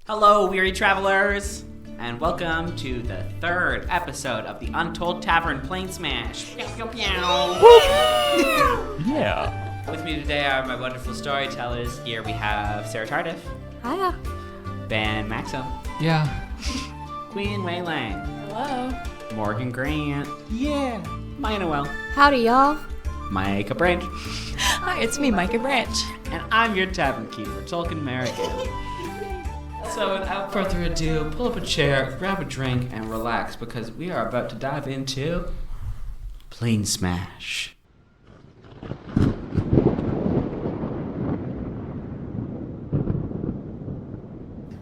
Hello, weary travelers, and welcome to the third episode of the Untold Tavern Planesmash. Yeah. With me today are my wonderful storytellers. Here we have Sarah Tardif. Hiya. Ben Maxim. Yeah. Queen Wei Lang. Hello. Morgan Grant. Yeah. Maya Noel. Howdy, y'all. Micah Branch. Hi, it's me, Micah Branch. And I'm your tavern keeper, Tolkien Merrigan. So without further ado, pull up a chair, grab a drink, and relax, because we are about to dive into Planesmash.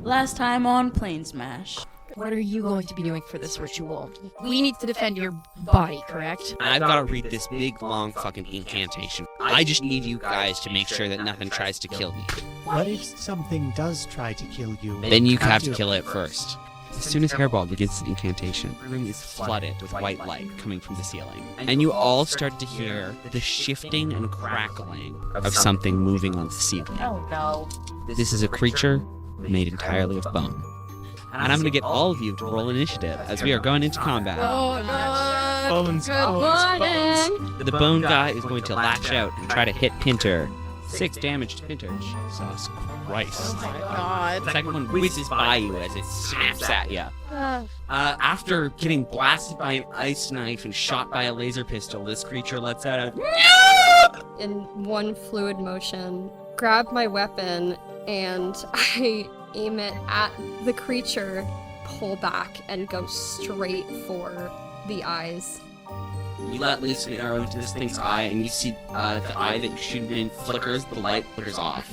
Last time on Planesmash. What are you going to be doing for this ritual? We need to defend your body, correct? I've got to read this big, long fucking incantation. I just need you guys to make sure that nothing tries to kill me. What if something does try to kill you? Then you have to kill it first. As soon as Hairball begins the incantation, the room is flooded with white light coming from the ceiling. And you all start to hear the shifting and crackling of something moving on the ceiling. Oh, no. This is a creature made entirely of bone. And I'm going to get all of you to roll initiative as we are going into combat. Oh, God. Bones, Good morning. The bone guy is going to latch out and try to hit Pinter. 6 damage to Pinter. Jesus Christ. Oh, my God. The second one whizzes by you as it snaps at you. After getting blasted by an ice knife and shot by a laser pistol, this creature lets out a... In one fluid motion, grab my weapon, and I aim it at the creature, pull back, and go straight for the eyes. You let loose an arrow into this thing's eye, and you see the eye that you shoot in flickers, the light flickers off.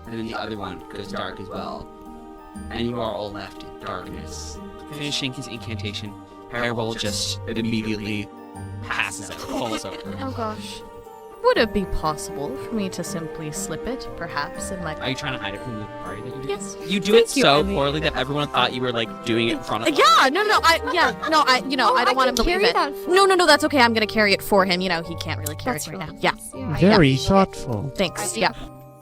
And then the other one goes dark as well. And you are all left in darkness. Finishing his incantation, Hairball just immediately passes out, falls over. Oh, gosh. Would it be possible for me to simply slip it, perhaps, in like... Are you trying to hide it from the party that you do? Yes. You do it Thank you, so Emmy. poorly that everyone thought you were, like, doing it in front of them. Yeah, no, I don't want him to leave carry it. that for- No, that's okay. I'm gonna carry it for him. You know, he can't really carry That's it right now. right. Yeah, Very thoughtful. thanks. Yeah.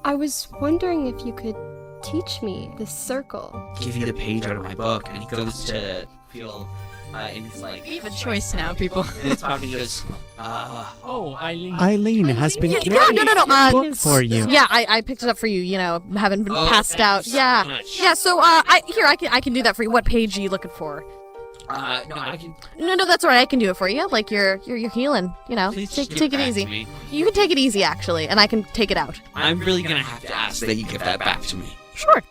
I was wondering if you could teach me this circle. Give you the page out of my book, and he goes to feel in his, like... We have a choice now, people. And it's probably goes, Oh, Eileen. Eileen has been Yeah, carrying no. the book for you. Yeah, I picked it up for you. You know, having been Oh, passed thanks out. so Yeah, much. yeah. So, I can do that for you. What page are you looking for? no, I can... No, that's all right. I can do it for you. Like you're healing. You know, Please take just give it back easy. to me. You can take it easy, actually, and I can take it out. I'm really gonna have to ask that you give that back to me. Sure.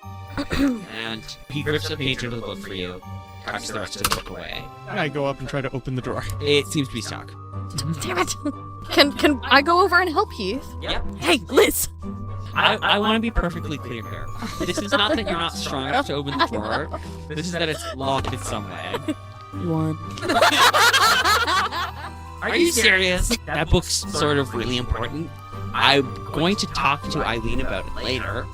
And he grips a page out of the book for you, tucks the rest of the book away. I go up and try to open the door. It seems to be stuck. Damn it. Can I go over and help Heath? Yep. Hey, Liz. I want to be perfectly clear here. This is not that you're not strong enough to open the door. This is that it's locked in some way. One. Are you serious? That book's sort of really important. I'm going to talk to Eileen about it later.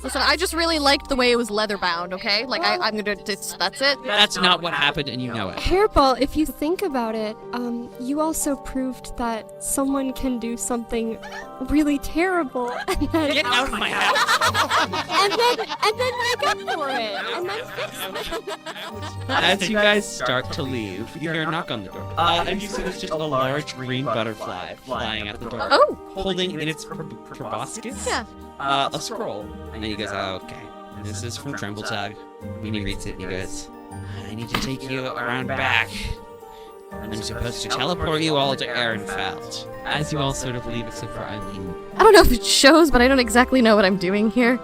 Listen, I just really liked the way it was leather bound, okay? Like, I'm gonna, that's it. That's not what happened, and you know it. Hairball, if you think about it, you also proved that someone can do something really terrible and then Get out of my house! and then make up for it and then fix it. As you guys start to leave, you hear a knock on the door. And you see there's just a large green butterfly flying at the door. Oh. Holding in its proboscis Yeah. a scroll. And then he goes, oh, okay. This is from Trembletug. And he reads it and he goes, I need to take you around back. I'm supposed to teleport you all to Erenfeld. As you all sort of leave except for Eileen. I don't know if it shows, but I don't exactly know what I'm doing here.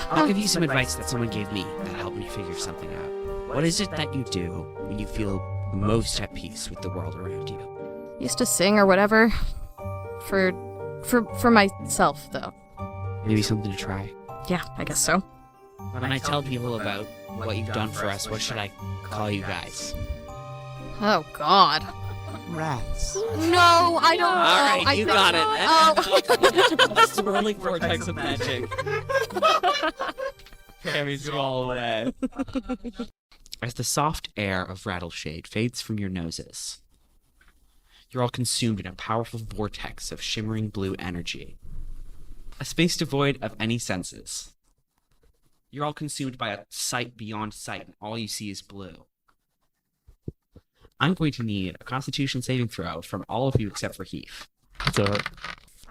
I'll give you some advice that someone gave me that helped me figure something out. What is it that you do when you feel most at peace with the world around you? Used to sing or whatever. For myself, though. Maybe something to try. Yeah, I guess so. When I tell people about what you've done for us, what should I call you guys? Oh, God. Rats. No, I don't know. Alright, I you think- got it. Oh. Swirling vortex of magic. Carries you all away. As the soft air of Rattleshade fades from your noses, you're all consumed in a powerful vortex of shimmering blue energy. A space devoid of any senses. You're all consumed by a sight beyond sight, and all you see is blue. I'm going to need a Constitution saving throw from all of you except for Heath. So,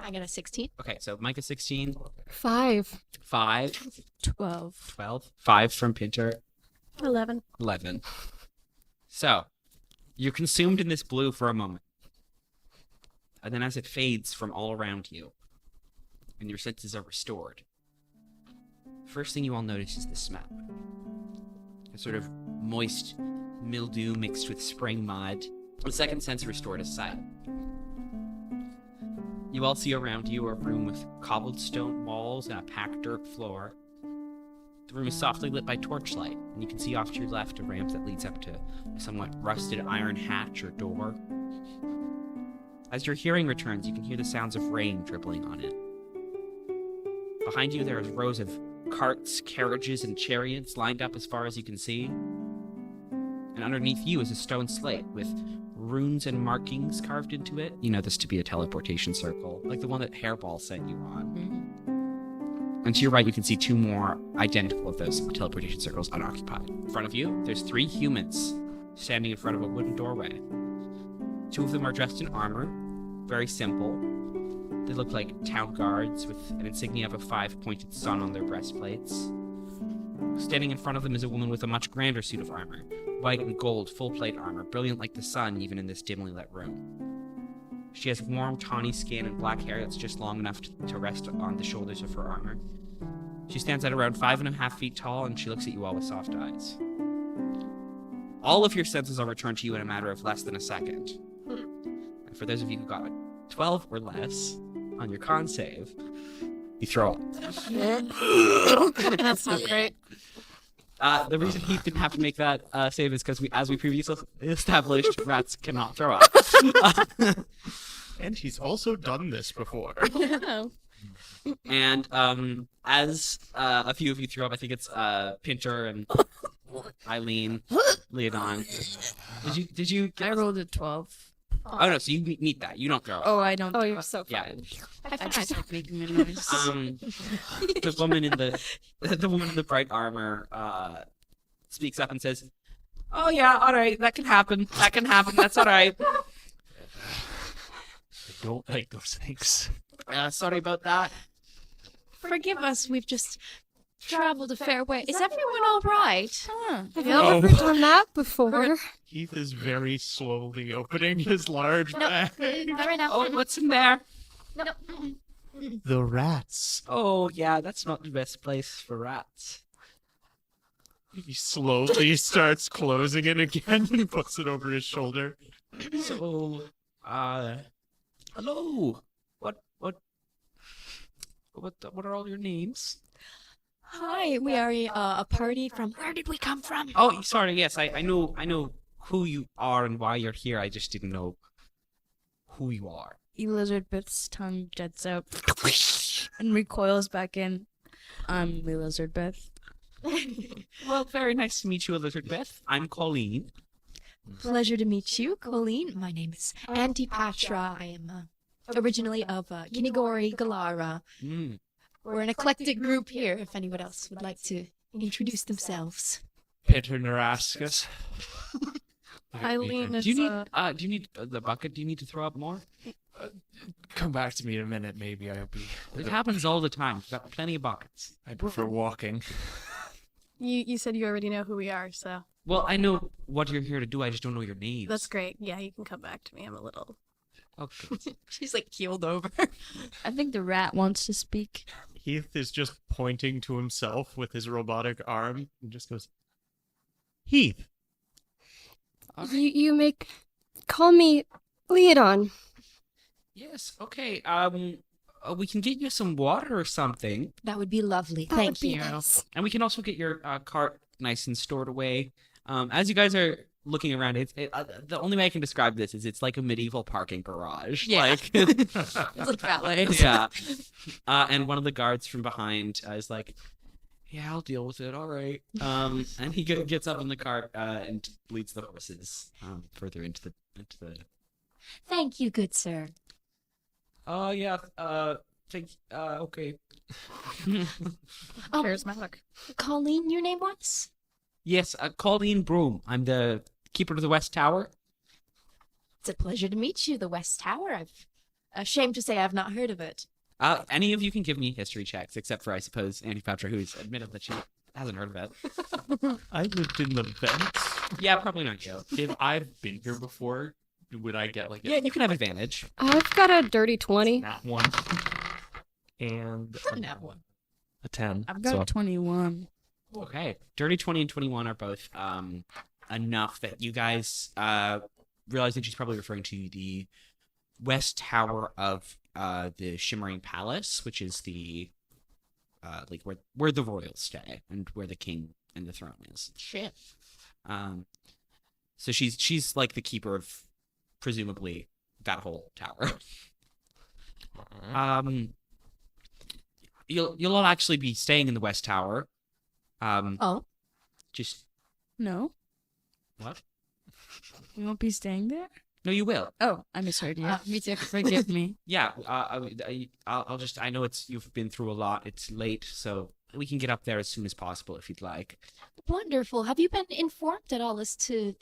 I got a 16. Okay, so Micah 16, 5. 5, 12. 12, 5 from Pinter, 11. 11. So, you're consumed in this blue for a moment. And then as it fades from all around you, and your senses are restored, first thing you all notice is the smell. A sort of moist mildew mixed with spring mud. The second sense restored is sight. You all see around you a room with cobbled stone walls and a packed dirt floor. The room is softly lit by torchlight, and you can see off to your left a ramp that leads up to a somewhat rusted iron hatch or door. As your hearing returns, you can hear the sounds of rain dribbling on it. Behind you there are rows of carts, carriages, and chariots lined up as far as you can see. And underneath you is a stone slate with runes and markings carved into it. You know this to be a teleportation circle, like the one that Hairball sent you on. And to your right, you can see 2 more identical of those teleportation circles unoccupied. In front of you, there's 3 humans standing in front of a wooden doorway. 2 of them are dressed in armor, very simple. They look like town guards with an insignia of a 5-pointed sun on their breastplates. Standing in front of them is a woman with a much grander suit of armor, white and gold full-plate armor, brilliant like the sun even in this dimly lit room. She has warm, tawny skin and black hair that's just long enough to rest on the shoulders of her armor. She stands at around 5.5 feet tall, and she looks at you all with soft eyes. All of your senses are returned to you in a matter of less than a second. And for those of you who got 12 or less on your con save, you throw up. That's not great. The reason he didn't have to make that save is because, as we previously established, rats cannot throw up. and he's also done this before. And as a few of you throw up, I think it's Pinter and Eileen, Leodon. Did you? I rolled a 12. Oh no, so you meet that. You don't throw up. Oh, I don't. Oh, you're so Yeah. fine. I just like making a noise. The woman in the bright armor speaks up and says, "Oh yeah, all right, that can happen. That can happen. That's all right. I don't like those things. Sorry about that." Forgive us, we've just traveled a fair way. Is everyone all right? Have you ever done that before? Heath is very slowly opening his large bag. Not right now. Oh, what's in there? No. The rats. Oh yeah, that's not the best place for rats. He slowly starts closing it again and puts it over his shoulder. So, hello. What are all your names? Hi, we are a party from. Where did we come from? Oh, sorry. Yes, I know who you are and why you're here. I just didn't know who you are. Elizabeth's tongue jets out and recoils back in. I'm Elizabeth. Well, very nice to meet you, Elizabeth. I'm Colleen. Pleasure to meet you, Colleen. My name is Antipatra. I am originally of Kinigori, Galara. We're an eclectic group here, if anyone else would like to introduce themselves. Peter Narascus. Eileen Do is you need the bucket? Do you need to throw up more? Come back to me in a minute, maybe. I'll be. It happens all the time. We've got plenty of buckets. I prefer walking. You said you already know who we are, so Well, I know what you're here to do. I just don't know your names. that's great. Yeah, you can come back to me. I'm a little. Okay. She's like keeled over. I think the rat wants to speak. Heath is just pointing to himself with his robotic arm and just goes, Heath. You may call me Leodon. Yes. Okay. We can get you some water or something, That would be lovely. That Thank would be you. nice. and we can also get your cart nice and stored away. As you guys are looking around, the only way I can describe this is it's like a medieval parking garage. Yeah. Like, It's like valet. yeah. And one of the guards from behind is like, "Yeah, I'll deal with it. All right." And he gets up in the cart and leads the horses further into the. Thank you, good sir. Oh yeah. Okay. Oh, Charismatic. Colleen, your name was? Yes, Colleen Broom. I'm the keeper of the West Tower. It's a pleasure to meet you, the West Tower. I've ashamed to say I've not heard of it. Any of you can give me history checks, except for, I suppose, Auntie Patra, who's admitted that she hasn't heard of it. I lived in the vents. Yeah, probably not you. If I've been here before, would I get like Yeah, you can have advantage. I've got a dirty 20. that one? And That one. a 10. I've got 21. Okay. Dirty 20 and 21 are both enough that you guys realize that she's probably referring to the West Tower of the Shimmering Palace, which is the like where the royals stay and where the king and the throne is. Shit. So she's like the keeper of presumably that whole tower. You'll all actually be staying in the West Tower. Oh. Just No, what? we won't be staying there. No, you will. Oh, I misheard you. Me too. Forgive me. Yeah. I'll just. I know you've been through a lot. It's late, so we can get up there as soon as possible if you'd like. Wonderful. Have you been informed at all as to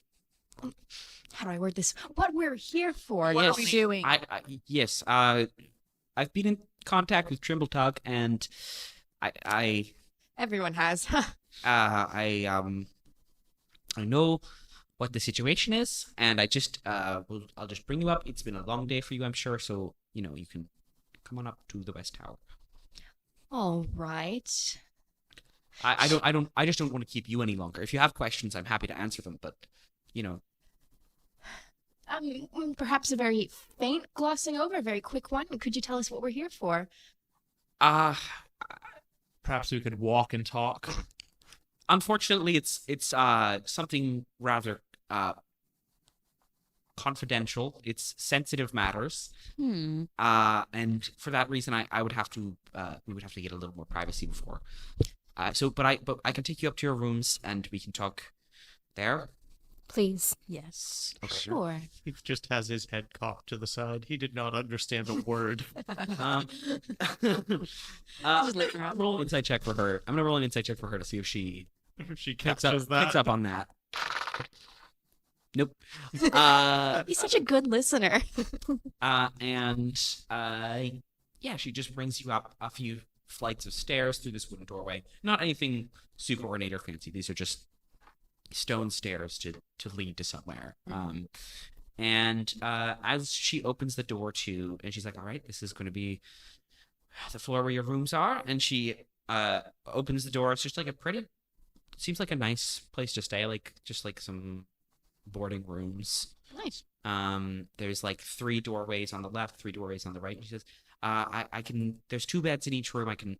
how do I word this? What we're here for? What are we doing? Yes. I've been in contact with Trimble-Tug, and Everyone has. I know what the situation is, and I'll just bring you up. It's been a long day for you, I'm sure, so you can come on up to the West Tower. All right. I just don't want to keep you any longer. If you have questions, I'm happy to answer them, but Perhaps a very faint glossing over, a very quick one. Could you tell us what we're here for? Perhaps we could walk and talk. Unfortunately, it's something rather confidential. It's sensitive matters. And for that reason, we would have to get a little more privacy before. But I can take you up to your rooms and we can talk there. Please. Yes. Okay. Sure. He just has his head cocked to the side. He did not understand a word. Roll an insight check for her. I'm gonna roll an insight check for her to see if she She picks catches that. up on that. Nope. He's such a good listener. Yeah, she just brings you up a few flights of stairs through this wooden doorway. Not anything super ornate or fancy. These are just stone stairs to lead to somewhere. As she opens the door and she's like, all right, this is going to be the floor where your rooms are. And she opens the door. It's just like seems like a nice place to stay, just like some boarding rooms. Nice. There's like 3 doorways on the left, 3 doorways on the right. And she says, there's 2 beds in each room. I can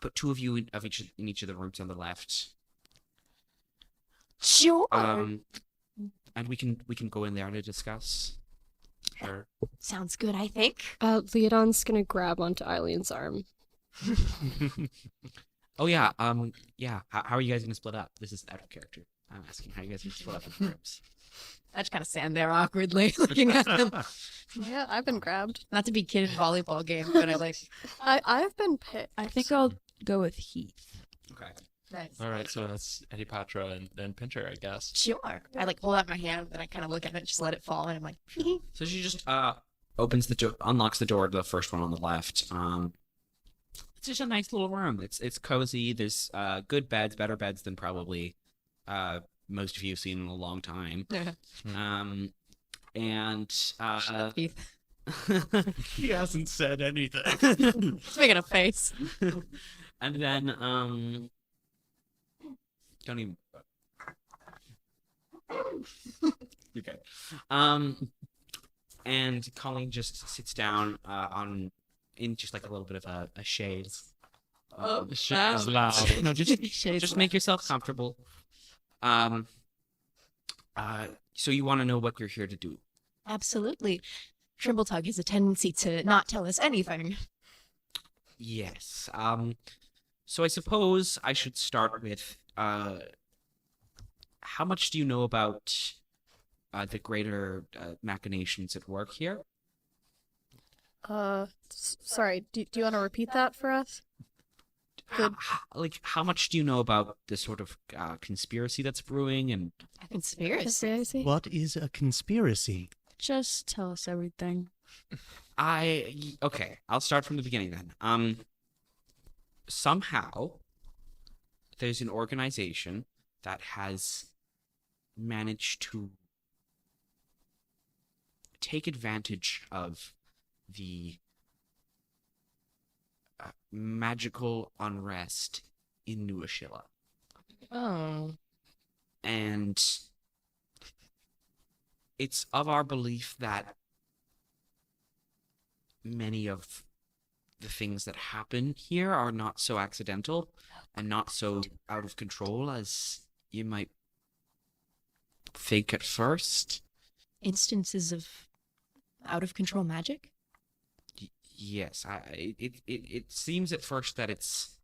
put 2 of you in each of the rooms on the left. Sure. And we can go in there to discuss. Sure. Sounds good, I think. Leodon's gonna grab onto Eileen's arm. Oh yeah. Yeah. How are you guys gonna split up? This is out of character. I'm asking how you guys gonna split up in groups. I just kind of stand there awkwardly looking at him. Yeah, I've been grabbed. Not to be kid in volleyball game, but I've been picked. I think I'll go with Heath. Okay. Nice. All right, so that's Antipatra and Pinter, I guess. Sure. I hold out my hand, then I kind of look at it, just let it fall, and I'm like, So she just opens the door, unlocks the door to the first one on the left. It's just a nice little room. It's cozy. There's good beds, better beds than probably most of you have seen in a long time. Keith. He hasn't said anything. He's making a face. And then don't even. Okay. And Colleen just sits down in just like a little bit of a chaise. Shit is loud. Just make yourself comfortable. So you want to know what you're here to do? Absolutely. Trimble-Tug has a tendency to not tell us anything. Yes. So I suppose I should start with how much do you know about the greater machinations at work here? Sorry, do you want to repeat that for us? Good. How much do you know about the sort of conspiracy that's brewing? And Conspiracy. What is a conspiracy? Just tell us everything. okay, I'll start from the beginning then. Somehow there's an organization that has managed to take advantage of the magical unrest in New Ashilla. Oh. And it's of our belief that many of the things that happen here are not so accidental and not so out of control as you might think at first. Instances of out of control magic? Yes, it seems at first that it's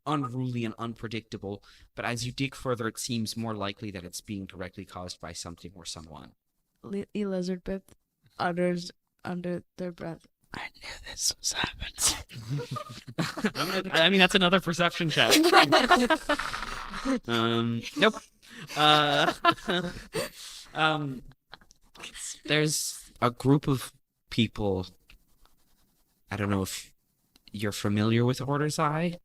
unruly and unpredictable, but as you dig further, it seems more likely that it's being directly caused by something or someone. Elizabeth utters under their breath, I knew this was happening. I mean, that's another perception check. Nope. There's a group of people. I don't know if you're familiar with Order's Eye.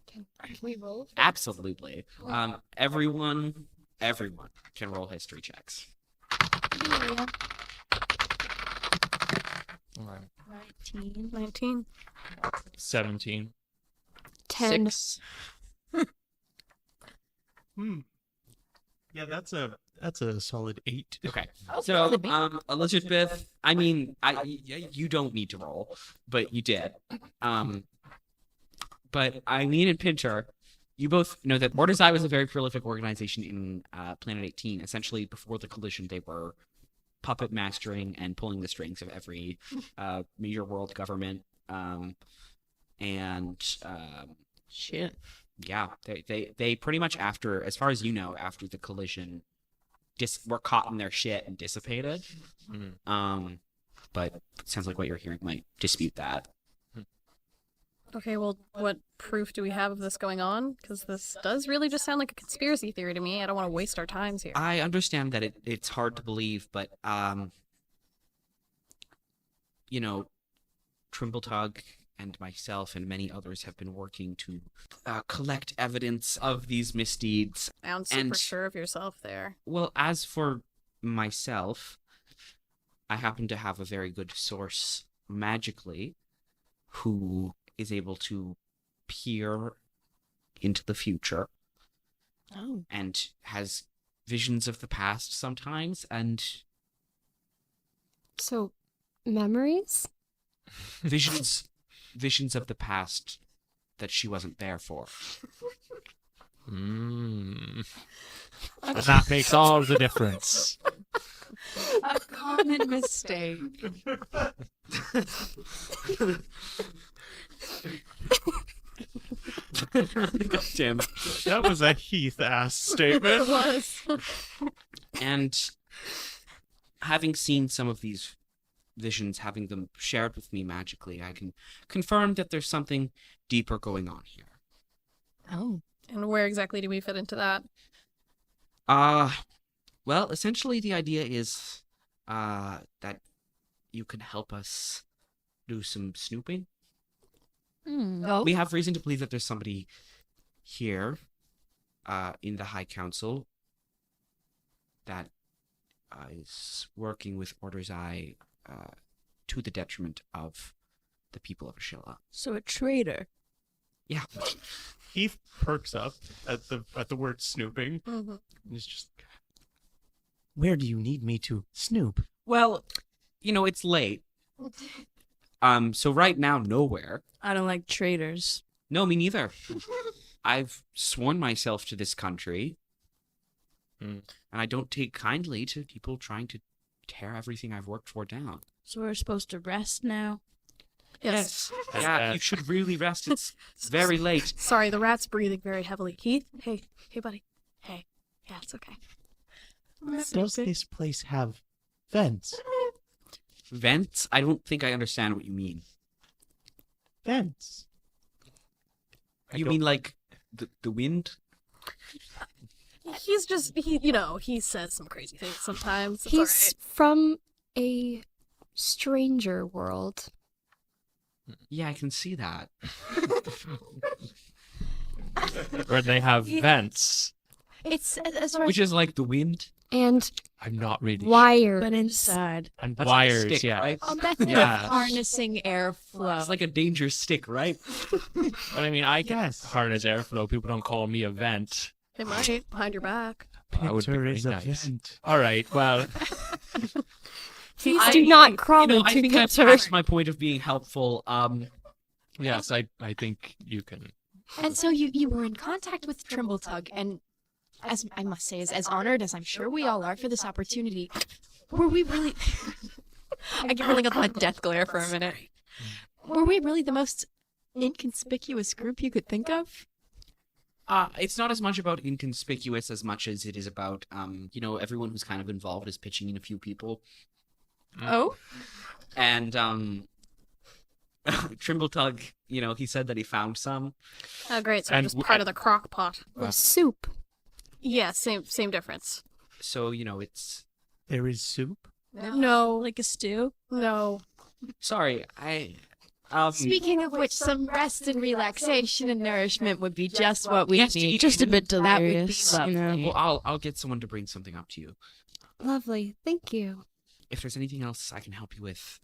Can we roll? Absolutely. Everyone can roll history checks. 19. 17. 10. 6. Yeah, that's a solid 8. Okay. Oh, So, could be. Elizabeth, I mean, you don't need to roll, but you did. But Eileen and Pinter, you both know that Order's Eye was a very prolific organization in Planet 18. Essentially, before the collision, they were puppet mastering and pulling the strings of every major world government. Shit. Yeah, they pretty much after, as far as you know, after the collision, were caught in their shit and dissipated. But it sounds like what you're hearing might dispute that. Okay, well, what proof do we have of this going on? Because this does really just sound like a conspiracy theory to me. I don't want to waste our times here. I understand that it's hard to believe, but Trimbletug and myself and many others have been working to collect evidence of these misdeeds. Sounds super and- sure of yourself there. Well, as for myself, I happen to have a very good source magically who is able to peer into the future Oh. and has visions of the past sometimes, and So, memories? visions of the past that she wasn't there for. And that makes all the difference. A common mistake. God damn it. That was a Heath-ass statement. was. And having seen some of these visions, having them shared with me magically, I can confirm that there's something deeper going on here. Oh. And where exactly do we fit into that? Well, essentially the idea is that you can help us do some snooping. Oh. We have reason to believe that there's somebody here in the High Council that is working with Order's Eye to the detriment of the people of Ashilla. So a traitor. Yeah. Heath perks up at the word snooping. Mm-hmm. And he's just, where do you need me to snoop? Well, it's late. So right now, nowhere. I don't like traitors. No, me neither. I've sworn myself to this country, and I don't take kindly to people trying to tear everything I've worked for down. So we're supposed to rest now? Yes. Yeah, you should really rest. It's very late. Sorry, the rat's breathing very heavily. Heath? Hey, buddy. Hey. Yeah, it's okay. Does this place have vents? Vents? I don't think I understand what you mean. Vents. You mean like the wind? He's just he says some crazy things sometimes. It's He's from a stranger world. Yeah, I can see that. Where they have vents. It's as far Which is like the wind. And I'm not really wires. But inside. And That's like a wires, stick, yeah. right? oh, that's Yeah. harnessing airflow. It's like a dangerous stick, right? But I mean, I guess harness airflow. People don't call me a vent. They might behind your back. That would be Pinter very is a nice. vent. All right, well, Please do not crawl I into think I've Pinter. passed my point of being helpful. yes, I think you can. And so you were in contact with Trimbletug, and as I must say, as honored as I'm sure we all are for this opportunity, were we really... I can really get that death glare for a minute. Were we really the most inconspicuous group you could think of? It's not as much about inconspicuous as much as it is about, everyone who's kind of involved is pitching in a few people. Oh? And, Trimbletug, he said that he found some. Oh, great. So And just part of the crock pot. Or soup. Yeah, same difference. So, it's... There is soup? No. Like a stew? No. Sorry, Speaking of which, some rest and relaxation and nourishment would be just what we Yes, need. Just a bit That would be delirious, lovely. Well, I'll get someone to bring something up to you. Lovely. Thank you. If there's anything else I can help you with,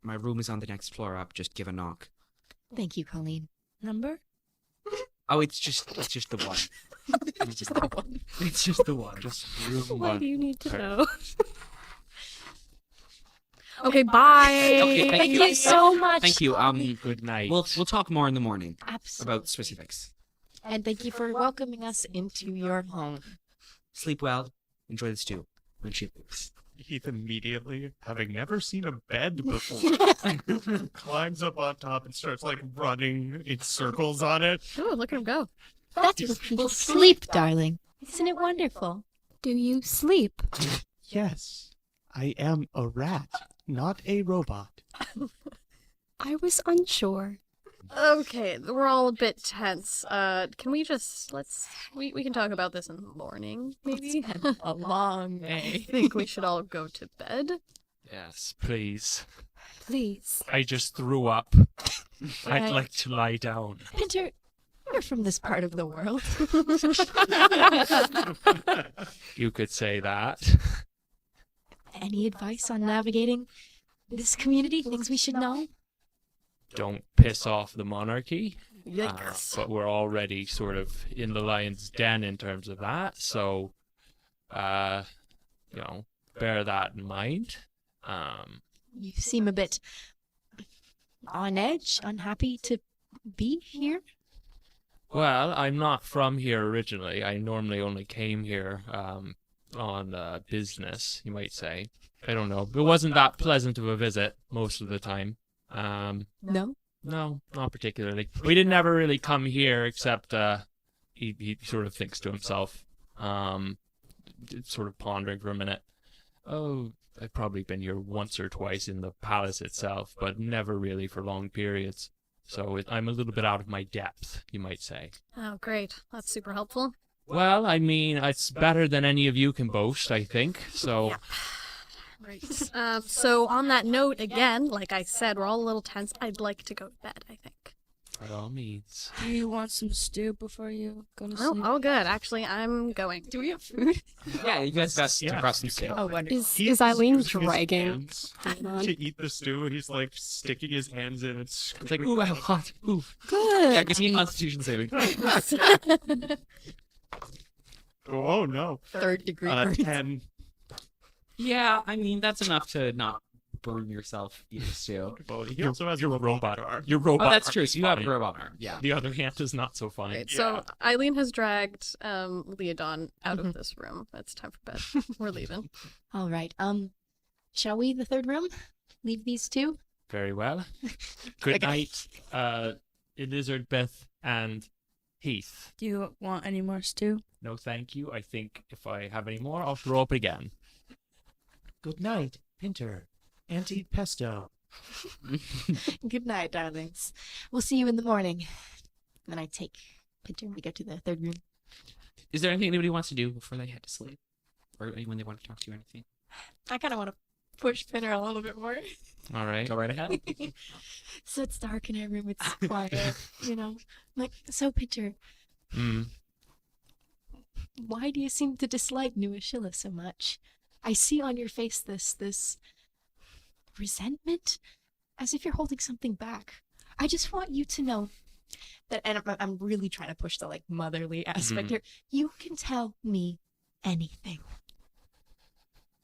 my room is on the next floor up. Just give a knock. Thank you, Colleen. Number? Oh, it's just the one. It's just the one. It's just the one. Just room Why one. do you need to Sorry. know? Okay, bye. Okay, Thank you so much. Thank you. Good night. We'll talk more in the morning Absolutely. about specifics. And thank you for welcoming us into your home. Sleep well. Enjoy the stew. When she leaves. Heath immediately, having never seen a bed before, climbs up on top and starts running in circles on it. Ooh, look at him go. That's where people sleep, darling. Isn't it wonderful? Do you sleep? Yes. I am a rat, not a robot. I was unsure. Okay, we're all a bit tense. Can we just we can talk about this in the morning, maybe? A long I day. think we should all go to bed. Yes, please. Please. I just threw up. I'd like to lie down. Pinter, you're from this part of the world. You could say that. Any advice on navigating this community? Things we should know? Don't piss off the monarchy. Yikes. But we're already sort of in the lion's den in terms of that, so bear that in mind. You seem a bit on edge, unhappy to be here. Well, I'm not from here originally. I normally only came here on business, you might say. I don't know. It wasn't that pleasant of a visit most of the time. No? No, not particularly. We didn't ever really come here except he sort of thinks to himself, sort of pondering for a minute. Oh, I've probably been here once or twice in the palace itself, but never really for long periods. So I'm a little bit out of my depth, you might say. Oh, great. That's super helpful. Well, I mean, it's better than any of you can boast, I think. So, Right. So on that note, again, like I said, we're all a little tense. I'd like to go to bed, I think. by all means. Do you want some stew before you go to Oh, sleep? all good. Actually, I'm going. Do we have food? Yeah, you guys best to Yeah, cross some you stew. can. Oh, wonderful. Is Eileen using his dragging? hands to eat the stew? He's sticking his hands in and It's like, ooh, I'm hot. Ooh. Good. Yeah, give me a constitution saving. oh no. Third degree burns. 10. Yeah, I mean, that's enough to not burn yourself eating stew. Well, he also has your robot arm. Your robot Oh, that's arm true. is So you have a fine. robot arm. Yeah. The other hand is not so fine. Right, so Eileen has dragged Leodon out of this room. It's time for bed. We're leaving. All right. Shall we, the third room? Leave these two? Very well. Good Okay. night, Elizabeth and Heath. Do you want any more stew? No, thank you. I think if I have any more, I'll throw up again. Good night, Pinter, Auntie Pesto. Good night, darlings. We'll see you in the morning. Then I take Pinter and we go to the third room. Is there anything anybody wants to do before they head to sleep? Or anyone they want to talk to or anything? I kind of want to push Pinter a little bit more. All right. Go right ahead. So it's dark in our room, it's quiet, you know? Like, so Pinter, Mm. why do you seem to dislike New Ashilla so much? I see on your face this resentment, as if you're holding something back. I just want you to know that, and I'm really trying to push the like motherly aspect here. You can tell me anything.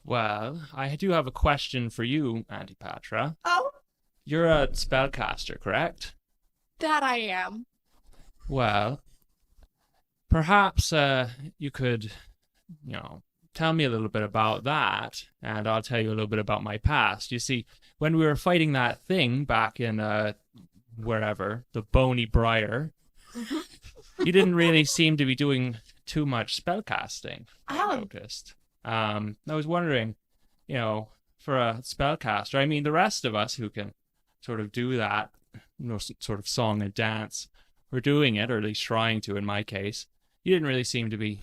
Well, I do have a question for you, Auntie Patra. Oh, You're a spellcaster, correct? that I am. Well, perhaps you could, tell me a little bit about that, and I'll tell you a little bit about my past. You see, when we were fighting that thing back in wherever, the Bony Briar, you didn't really seem to be doing too much spellcasting, I noticed. I was wondering, for a spellcaster, I mean, the rest of us who can sort of do that, sort of song and dance, we're doing it, or at least trying to in my case. You didn't really seem to be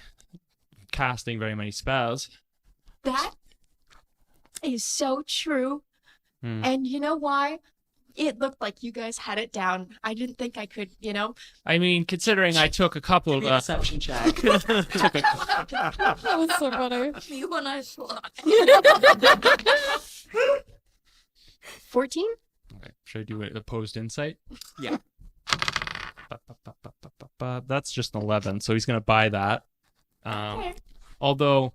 casting very many spells. That is so true. And you know why? It looked like you guys had it down. I didn't think I could, I mean, considering I took a couple Perception check. That was so funny. Me when I fly. 14? Okay, should I do an opposed insight? Yeah. That's just an 11, so he's going to buy that. Okay. Although,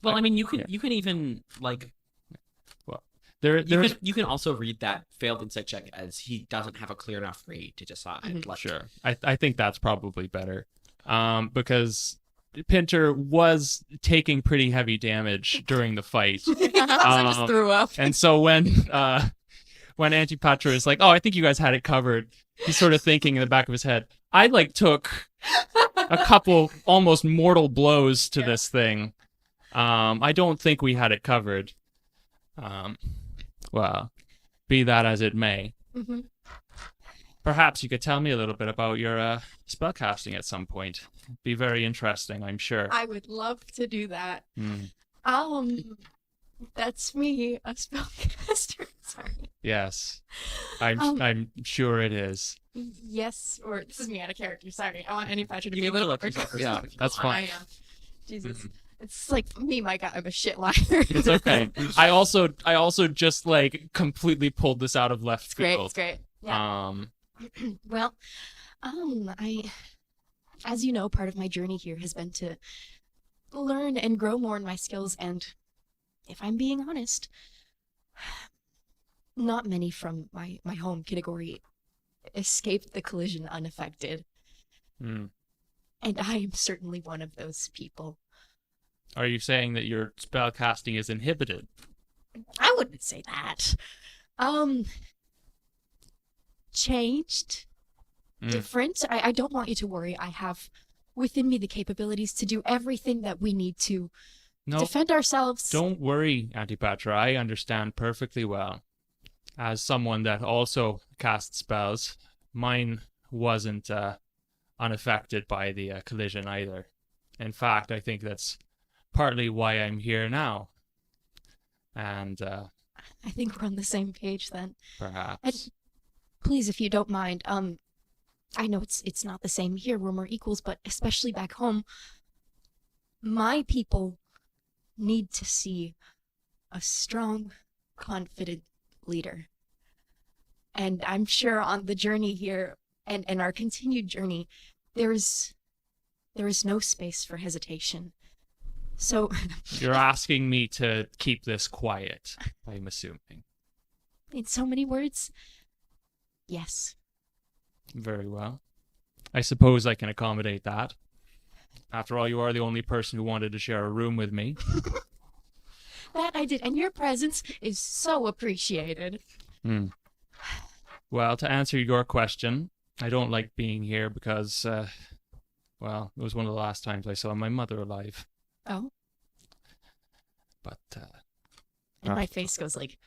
Well, I mean, you can even like there's you can also read that failed insight check as he doesn't have a clear enough read to decide. Like, sure. I think that's probably better, because Pinter was taking pretty heavy damage during the fight. I just threw up. And so when Auntie Patra is like, "Oh, I think you guys had it covered," he's sort of thinking in the back of his head, "I took a couple almost mortal blows to this thing. I don't think we had it covered." Well, be that as it may. Mm-hmm. Perhaps you could tell me a little bit about your spellcasting at some point. Be very interesting, I'm sure. I would love to do that. That's me, a spellcaster. Sorry. Yes, I'm sure it is. Yes, or this is me out of character. Sorry, I want any Patrick to be a can little. look yourself. Yeah, that's fine. Jesus, it's like me. My God, I'm a shit liar. It's okay. I also just completely pulled this out of left field. It's great. Yeah. Well, as you know, part of my journey here has been to learn and grow more in my skills, and if I'm being honest, not many from my home category escaped the collision unaffected. And I am certainly one of those people. Are you saying that your spellcasting is inhibited? I wouldn't say that. Changed. Different. I don't want you to worry. I have within me the capabilities to do everything that we need to defend ourselves. Don't worry, Auntie Patra. I understand perfectly well. As someone that also casts spells, mine wasn't unaffected by the collision either. In fact, I think that's partly why I'm here now. And I think we're on the same page then. perhaps. And please, if you don't mind, I know it's not the same here. We're more equals, but especially back home, my people need to see a strong, confident leader. And I'm sure on the journey here and our continued journey, there is no space for hesitation. So You're asking me to keep this quiet, I'm assuming. in so many words, yes. Very well. I suppose I can accommodate that. After all, you are the only person who wanted to share a room with me. That I did, and your presence is so appreciated. Well, to answer your question, I don't like being here because, it was one of the last times I saw my mother alive. Oh? But And my face goes like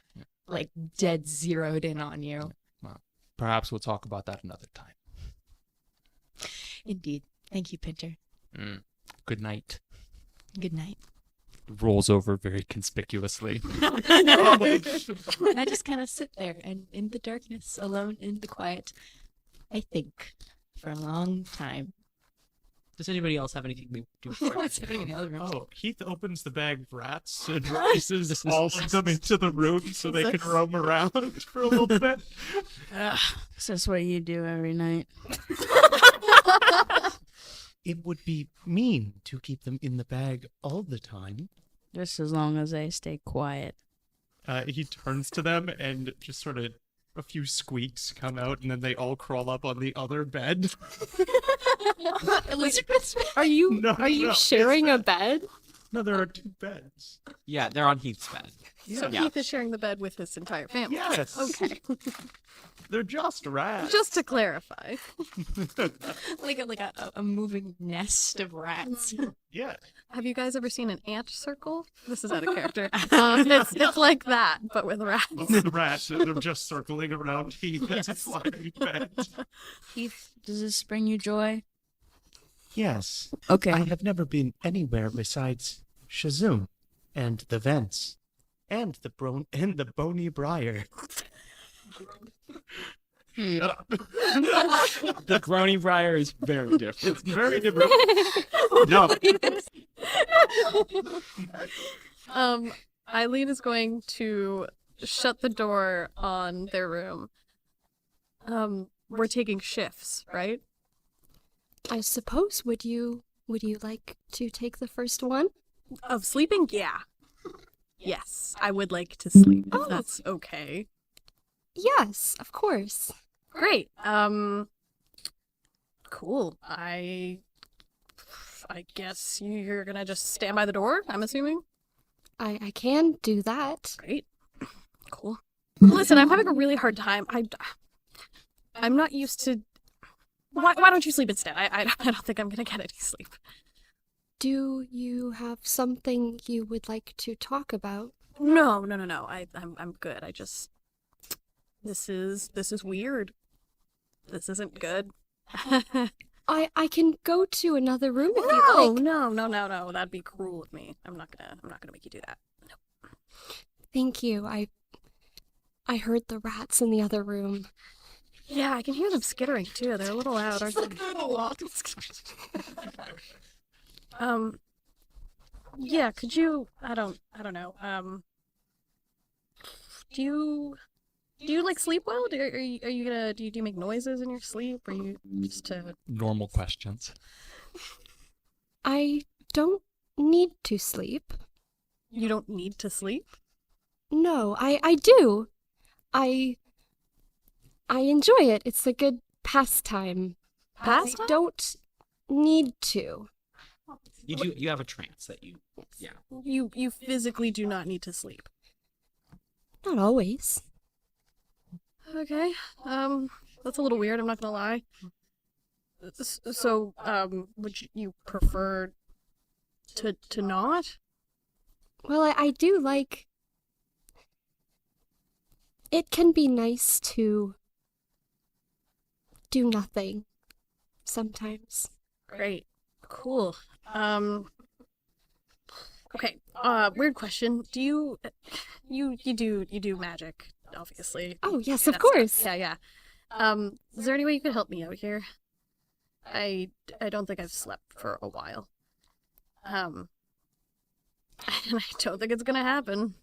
dead zeroed in on you. Well, perhaps we'll talk about that another time. Indeed. Thank you, Pinter. Good night. Good night. Rolls over very conspicuously. I just kind of sit there and in the darkness, alone in the quiet. I think for a long time. Does anybody else have anything they do? What's happening in the other room? Oh, Heath opens the bag of rats and releases all of them into the room so they can roam around for a little bit. Is this what you do every night? It would be mean to keep them in the bag all the time. Just as long as they stay quiet. He turns to them and just sort of a few squeaks come out, and then they all crawl up on the other bed. Elizabeth's Are you No, are you no, sharing a bed? No, there are 2 beds. Yeah, they're on Heath's bed. So Yeah. Heath is sharing the bed with his entire family. Yes. Okay. They're just rats. Just to clarify. like a moving nest of rats. Yeah. Have you guys ever seen an ant circle? This is out of character. It's like that, but with rats. The rats, and they're just circling around Heath as he's lying in bed. Heath, does this bring you joy? Yes. Okay. I have never been anywhere besides Shazoom and the vents and the bony briar. Shut up. The Grony Briar is very different. It's very different. No. Eileen is going to shut the door on their room. We're taking shifts, right? I suppose would you like to take the first one? Of sleeping? Yeah. Yes, I would like to sleep if that's okay. Yes, of course. Great. Cool. I guess you're gonna just stand by the door, I'm assuming? I can do that. Great. Cool. Listen, I'm having a really hard time. I'm not used to... Why don't you sleep instead? I don't think I'm gonna get any sleep. Do you have something you would like to talk about? No. I'm good. This is weird. This isn't good. I can go to another room if you like. No. That'd be cruel of me. I'm not gonna make you do that. No. Thank you. I heard the rats in the other room. Yeah, I can hear them skittering too. They're a little loud, aren't they? Yeah, could you I don't know. Do you like sleep well? Do you make noises in your sleep? Or you just Normal questions. I don't need to sleep. You don't need to sleep? No, I do. I enjoy it. It's a good pastime. Pastime? I don't need to. You have a trance that you... Yeah. You physically do not need to sleep. Not always. Okay. That's a little weird, I'm not gonna lie. So, would you prefer to not? Well, I do like... It can be nice to do nothing sometimes. Great. Cool. Okay, weird question. Do you do magic, obviously. Oh, yes, of course. Yeah. Is there any way you could help me out here? I don't think I've slept for a while. And I don't think it's gonna happen.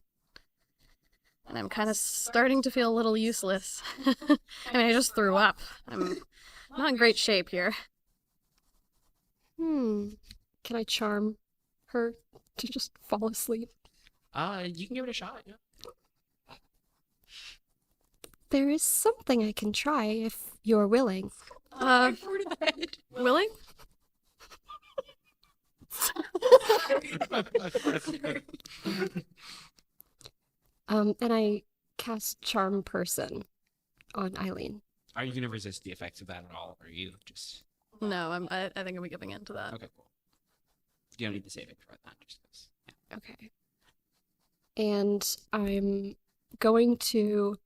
And I'm kind of starting to feel a little useless. I mean, I just threw up. I'm not in great shape here. Can I charm her to just fall asleep? You can give it a shot, yeah. There is something I can try if you're willing. Willing? And I cast Charm Person on Eileen. Are you going to resist the effects of that at all, or are you just... No, I think I'm giving in to that. Okay, cool. You don't need the saving for that, just this. Yeah. Okay. and I'm going to...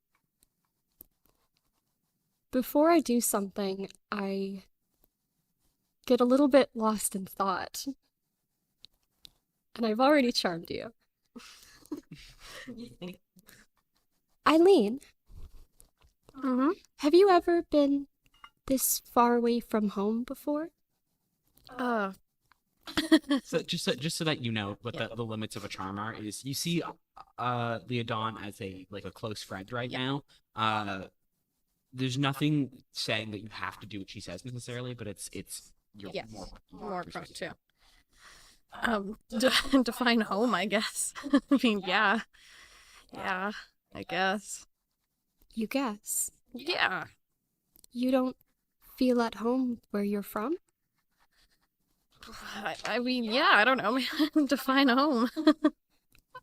Before I do something, I get a little bit lost in thought. And I've already charmed you. Eileen, have you ever been this far away from home before? So just so that you know what the limits of a charm are is you see Leodon as a close friend right now. There's nothing saying that you have to do what she says necessarily, but it's you're more prone to. Define home, I guess. I mean, yeah, I guess. You guess? Yeah. You don't feel at home where you're from? I mean, yeah, I don't know. Define home.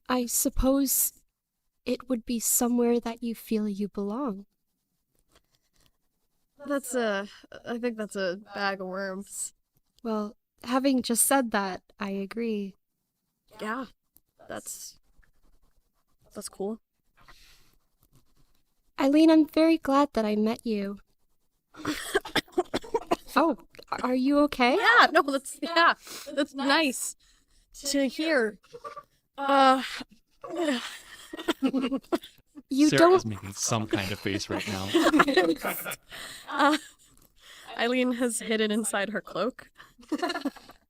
I suppose it would be somewhere that you feel you belong. I think that's a bag of worms. Well, having just said that, I agree. Yeah, that's cool. Eileen, I'm very glad that I met you. Oh, are you okay? Yeah, no, that's nice to hear. You Sarah's don't... making some kind of face right now. Eileen has hidden inside her cloak.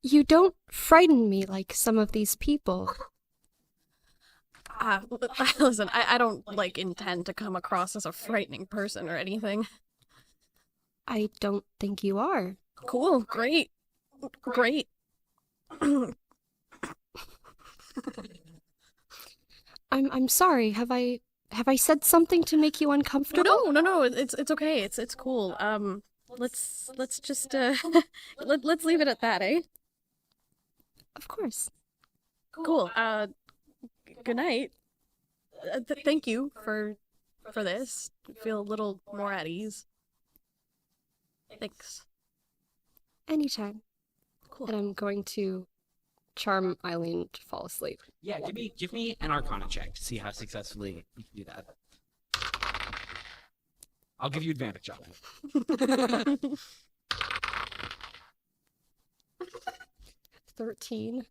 You don't frighten me like some of these people. Listen, I don't, intend to come across as a frightening person or anything. I don't think you are. Cool, great. I'm sorry. Have I said something to make you uncomfortable? No, it's okay. It's cool. Let's just let's leave it at that, eh? Of course. Cool. Good night. Thank you for this. I feel a little more at ease. Thanks. Anytime. Cool. And I'm going to charm Eileen to fall asleep. Yeah, give me an Arcana check to see how successfully you can do that. I'll give you advantage on it. 13.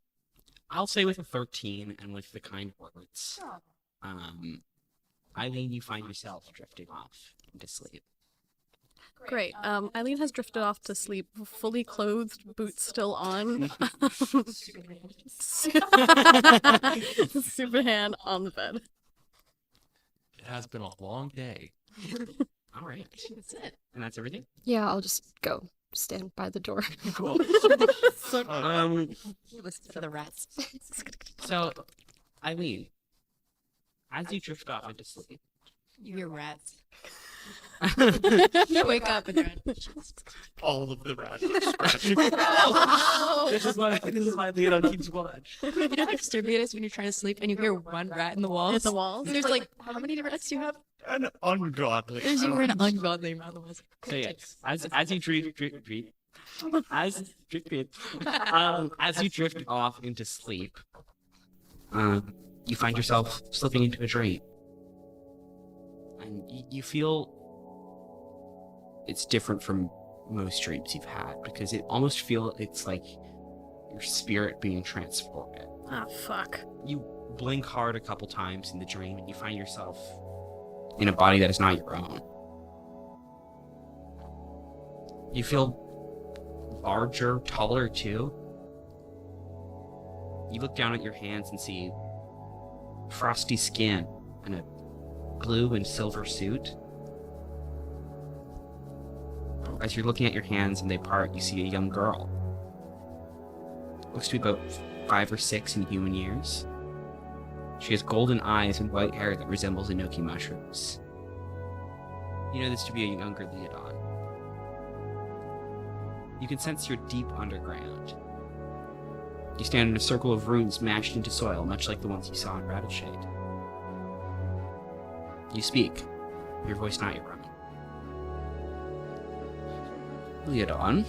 I'll say with a 13 and with the kind words, Eileen, you find yourself drifting off into sleep. Great. Eileen has drifted off to sleep, fully clothed, boots still on. Super hand on the bed. It has been a long day. All right. That's it. And that's everything? Yeah, I'll just go stand by the door. Cool. Listen for the rest. So, Eileen, as you drift off into sleep, You hear rats. You wake up and they're All of the rats. this is why Leon keeps watch. You know how disturbing it is when you're trying to sleep and you hear one rat in the walls? Hit the walls. And there's how many rats do you have? An ungodly. There's you were an ungodly amount of walls. So yes, as you drift off into sleep, you find yourself slipping into a dream, and you feel it's different from most dreams you've had because it almost feels it's like your spirit being transported. Ah, fuck. You blink hard a couple times in the dream, and you find yourself in a body that is not your own. You feel larger, taller too. You look down at your hands and see frosty skin and a blue and silver suit. As you're looking at your hands and they part, you see a young girl. Looks to be about 5 or 6 in human years. She has golden eyes and white hair that resembles enoki mushrooms. You know this to be a younger Leodon. You can sense you're deep underground. You stand in a circle of runes mashed into soil, much like the ones you saw in Rattleshade. You speak, your voice not your own. Leodon,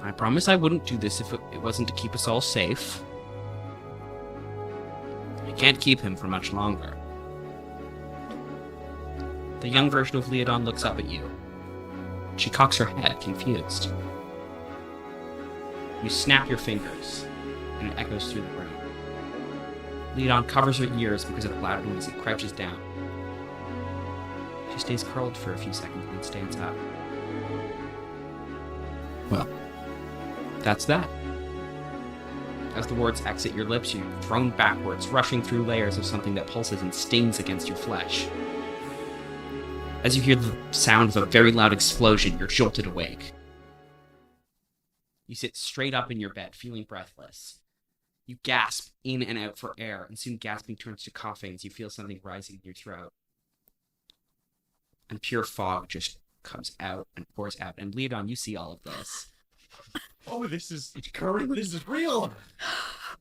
I promise I wouldn't do this if it wasn't to keep us all safe. I Can't keep him for much longer. The young version of Leodon looks up at you. She cocks her head, confused. You snap your fingers, and it echoes through the room. Leodon covers her ears because of the loud noise and crouches down. She stays curled for a few seconds and then stands up. Well, that's that. As the words exit your lips, you're thrown backwards, rushing through layers of something that pulses and stings against your flesh. As you hear the sound of a very loud explosion, you're jolted awake. You sit straight up in your bed, feeling breathless. You gasp in and out for air, and soon gasping turns to coughing as you feel something rising in your throat. And pure fog just comes out and pours out. And Leodon, you see all of this. Oh, this is current. This is real.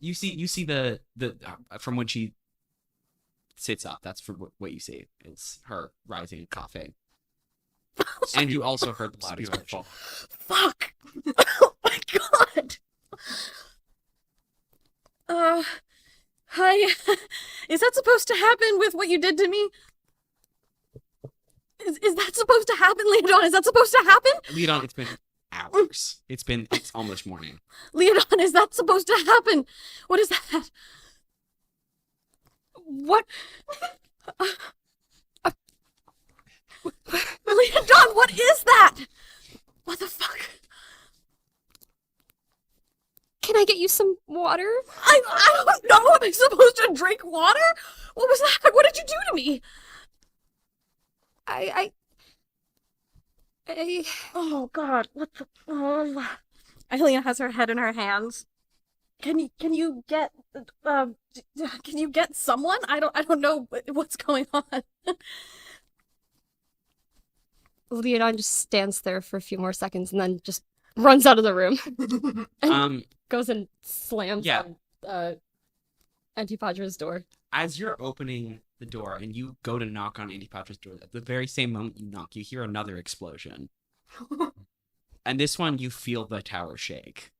You see the from when she sits up. That's from what you see. It's her rising and coughing. And you also heard the loud explosion. Fuck! Oh my god! Hi. Is that supposed to happen with what you did to me? Is that supposed to happen, Leodon? Is that supposed to happen? Leodon, it's been hours. It's almost morning. Leodon, is that supposed to happen? What is that? What? Leodon, what is that? What the fuck? Can I get you some water? I don't know. Am I supposed to drink water? What was that? What did you do to me? Oh God! What the? Oh. Eileen has her head in her hands. Can you get someone? I don't know what's going on. Leodon just stands there for a few more seconds and then just runs out of the room. And goes and slams on Antipatra's door. As you're opening the door and you go to knock on Antipatra's door, at the very same moment you knock, you hear another explosion. And this one, you feel the tower shake.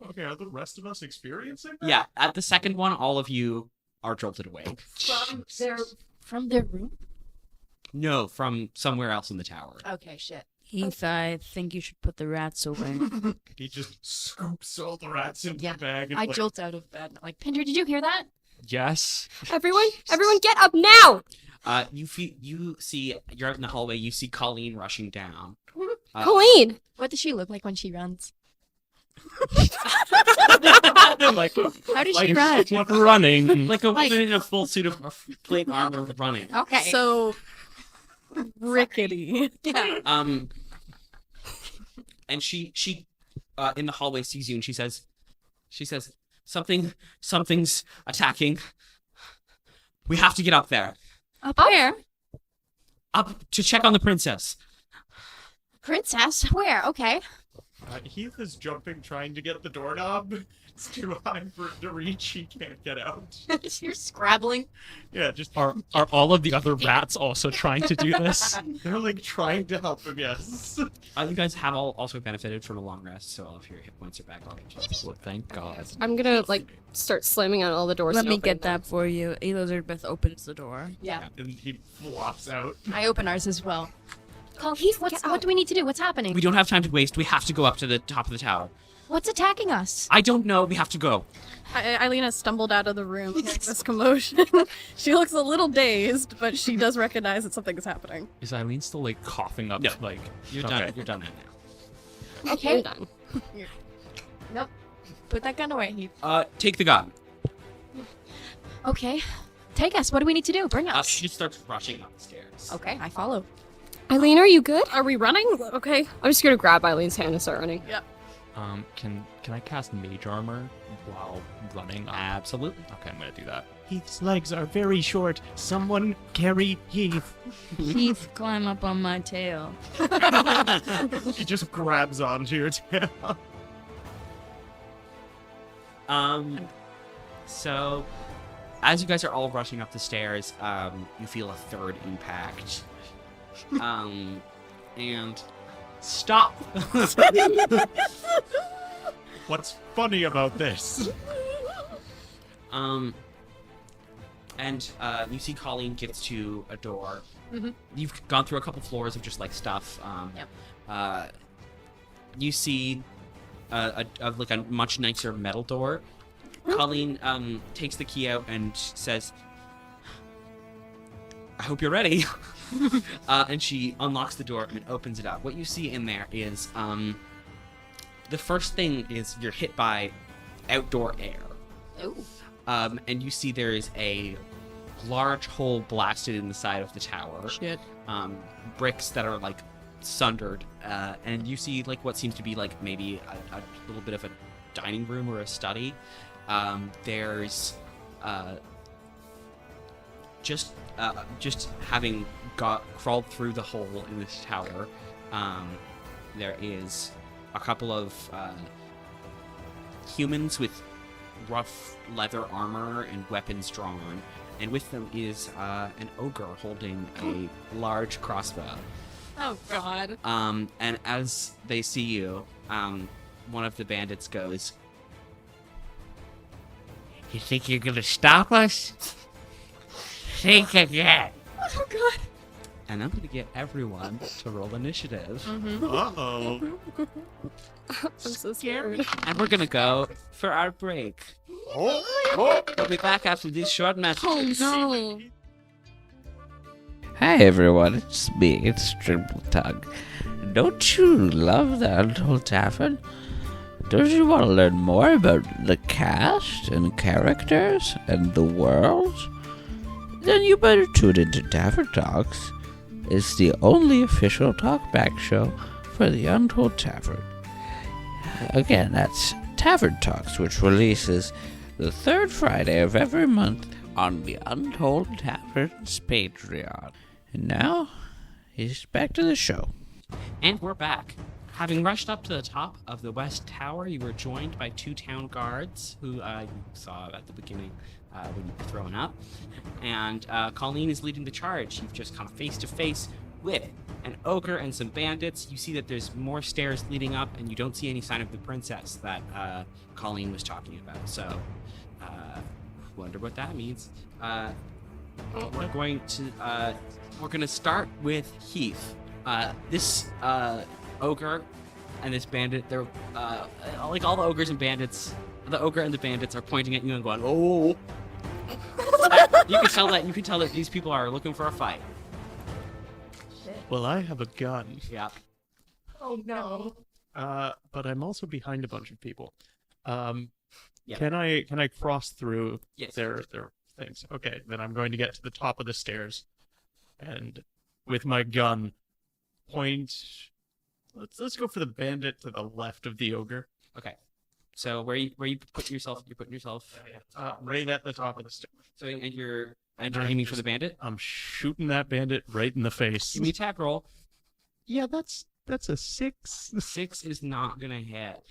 Okay, are the rest of us experiencing that? Yeah, at the second one, all of you are jolted awake. From their room? No, from somewhere else in the tower. Okay, shit. Heath, I think you should put the rats away. He just scoops all the rats into Yeah, the bag. And I jolt out of bed. Like, Pinder, did you hear that? Yes. Everyone get up now! You see, you're out in the hallway, you see Colleen rushing down. Colleen! What does she look like when she runs? Like, How does like, she run? like running. Like a woman in a full suit of plate armor running. Okay. So rickety. yeah. And she in the hallway sees you and she says, something's attacking. We have to get up there. Up where? Up to check on the princess. Princess? Where? Okay. Heath is jumping, trying to get the doorknob. It's too high for it to reach. He can't get out. You're scrabbling. Yeah, just Are all of the other rats also trying to do this? they're like trying to help him. Yes. You guys have all also benefited from a long rest, so all of your hit points are back. I'll get you. Well, thank God. I'm gonna, start slamming on all the doors. Let and me opening get that for you. Elizabeth opens the door. Yeah. And he flops out. I open ours as well. Call Heath, what do we need to do? What's happening? We don't have time to waste. We have to go up to the top of the tower. What's attacking us? I don't know. We have to go. Eileen has stumbled out of the room during this commotion. She looks a little dazed, but she does recognize that something is happening. Is Eileen still like coughing up? No. Like You're okay. done. You're done now. Okay. You're done. Nope. Put that gun away, Heath. Take the gun. Okay. Take us. What do we need to do? Bring us. She just starts rushing up the stairs. Okay, I follow. Eileen, are you good? Are we running? Okay. I'm just gonna grab Eileen's hand and start running. Yep. Can I cast mage armor while running? Absolutely. Okay, I'm gonna do that. Heath's legs are very short. Someone carry Heath. Heath, climb up on my tail. He just grabs onto your tail. So, as you guys are all rushing up the stairs, you feel a third impact. And stop. What's funny about this? And you see Colleen gets to a door. Mhm. You've gone through a couple floors of just like stuff. You see like a much nicer metal door. Colleen takes the key out and says, "I hope you're ready." And she unlocks the door and opens it up. What you see in there is the first thing is you're hit by outdoor air. And you see there is a large hole blasted in the side of the tower. Shit. Bricks that are like sundered, and you see like what seems to be like maybe a little bit of a dining room or a study. There's just having crawled through the hole in this tower, there is a couple of humans with rough leather armor and weapons drawn, and with them is an ogre holding a large crossbow. Oh God. And as they see you, one of the bandits goes, "You think you're gonna stop us? Think again." Oh God. And I'm gonna get everyone to roll initiative. Uh-oh. I'm so scared. And we're gonna go for our break. We'll be back after these short messages. Oh no. Hi everyone, it's me, it's Triple Tongue. Don't you love the Untold Tavern? Don't you want to learn more about the cast and characters and the world? Then you better tune into Tavern Talks. It's the only official talkback show for the Untold Tavern. Again, that's Tavern Talks, which releases the third Friday of every month on the Untold Tavern's Patreon. And now, he's back to the show. And we're back. Having rushed up to the top of the West Tower, you were joined by 2 town guards who you saw at the beginning when you were thrown up. And Colleen is leading the charge. You've just come face to face with an ogre and some bandits. You see that there's more stairs leading up, and you don't see any sign of the princess that Colleen was talking about. So, wonder what that means. We're going to start with Heath. This ogre and this bandit, they're like all the ogres and bandits. The ogre and the bandits are pointing at you and going, "Oh!" You can tell that these people are looking for a fight. Well, I have a gun. Yeah. Oh no. But I'm also behind a bunch of people. Yeah. Can I cross through Yes. their things? Okay, then I'm going to get to the top of the stairs, and with my gun, point. Let's go for the bandit to the left of the ogre. Okay. So where you put yourself? You're putting yourself. Right at the top of the stairs. So and you're aiming for the bandit. I'm shooting that bandit right in the face. Give me a attack roll. Yeah, that's a 6. 6 is not gonna hit.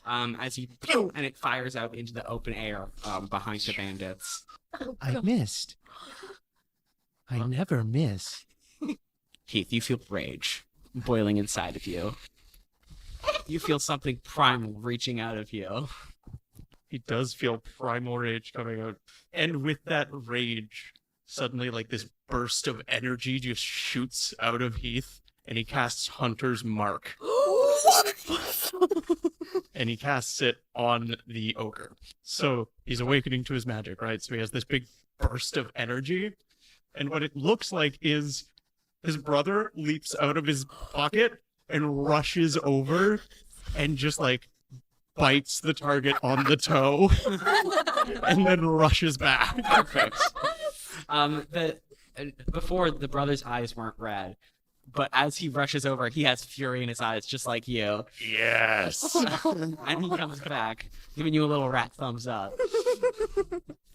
As you and it fires out into the open air behind the bandits. I missed. I never miss. Heath, you feel rage boiling inside of you. You feel something primal reaching out of you. He does feel primal rage coming out. And with that rage, suddenly like this burst of energy just shoots out of Heath, and he casts Hunter's Mark. And he casts it on the ogre. So he's awakening to his magic, right? So he has this big burst of energy. And what it looks like is his brother leaps out of his pocket and rushes over and just like bites the target on the toe and then rushes back. Perfect. Before the brother's eyes weren't red, but as he rushes over, he has fury in his eyes, just like you. Yes. And he comes back, giving you a little rat thumbs up.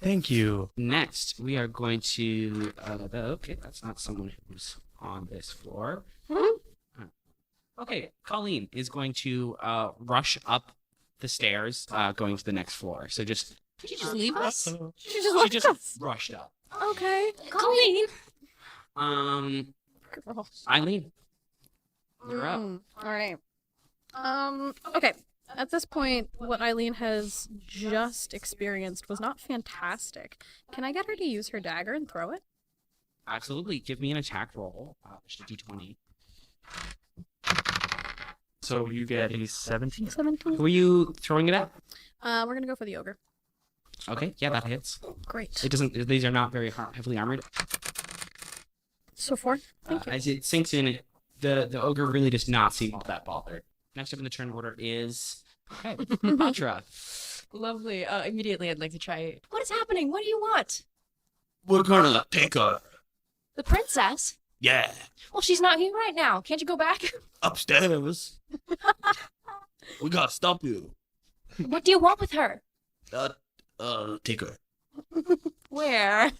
Thank you. Next, we are going to. Okay, that's not someone who's on this floor. Okay, Colleen is going to rush up the stairs, going to the next floor. So just. Did you just leave us? She just rushed up. Okay. Colleen! Eileen, you're up. All right. Okay. At this point, what Eileen has just experienced was not fantastic. Can I get her to use her dagger and throw it? Absolutely. Give me an attack roll. Just a d20. So you get a 17. 17. Who are you throwing it at? We're gonna go for the ogre. Okay, yeah, that hits. Great. It doesn't. These are not very heavily armored. So 4. Thank you. As it sinks in, the ogre really does not seem all that bothered. Next up in the turn order is Patra. Lovely. Immediately, I'd like to try. What is happening? What do you want? We're gonna take her. The princess? Yeah, Well, she's not here right now. Can't you go back? upstairs. We gotta stop you. What do you want with her? Take her. Where?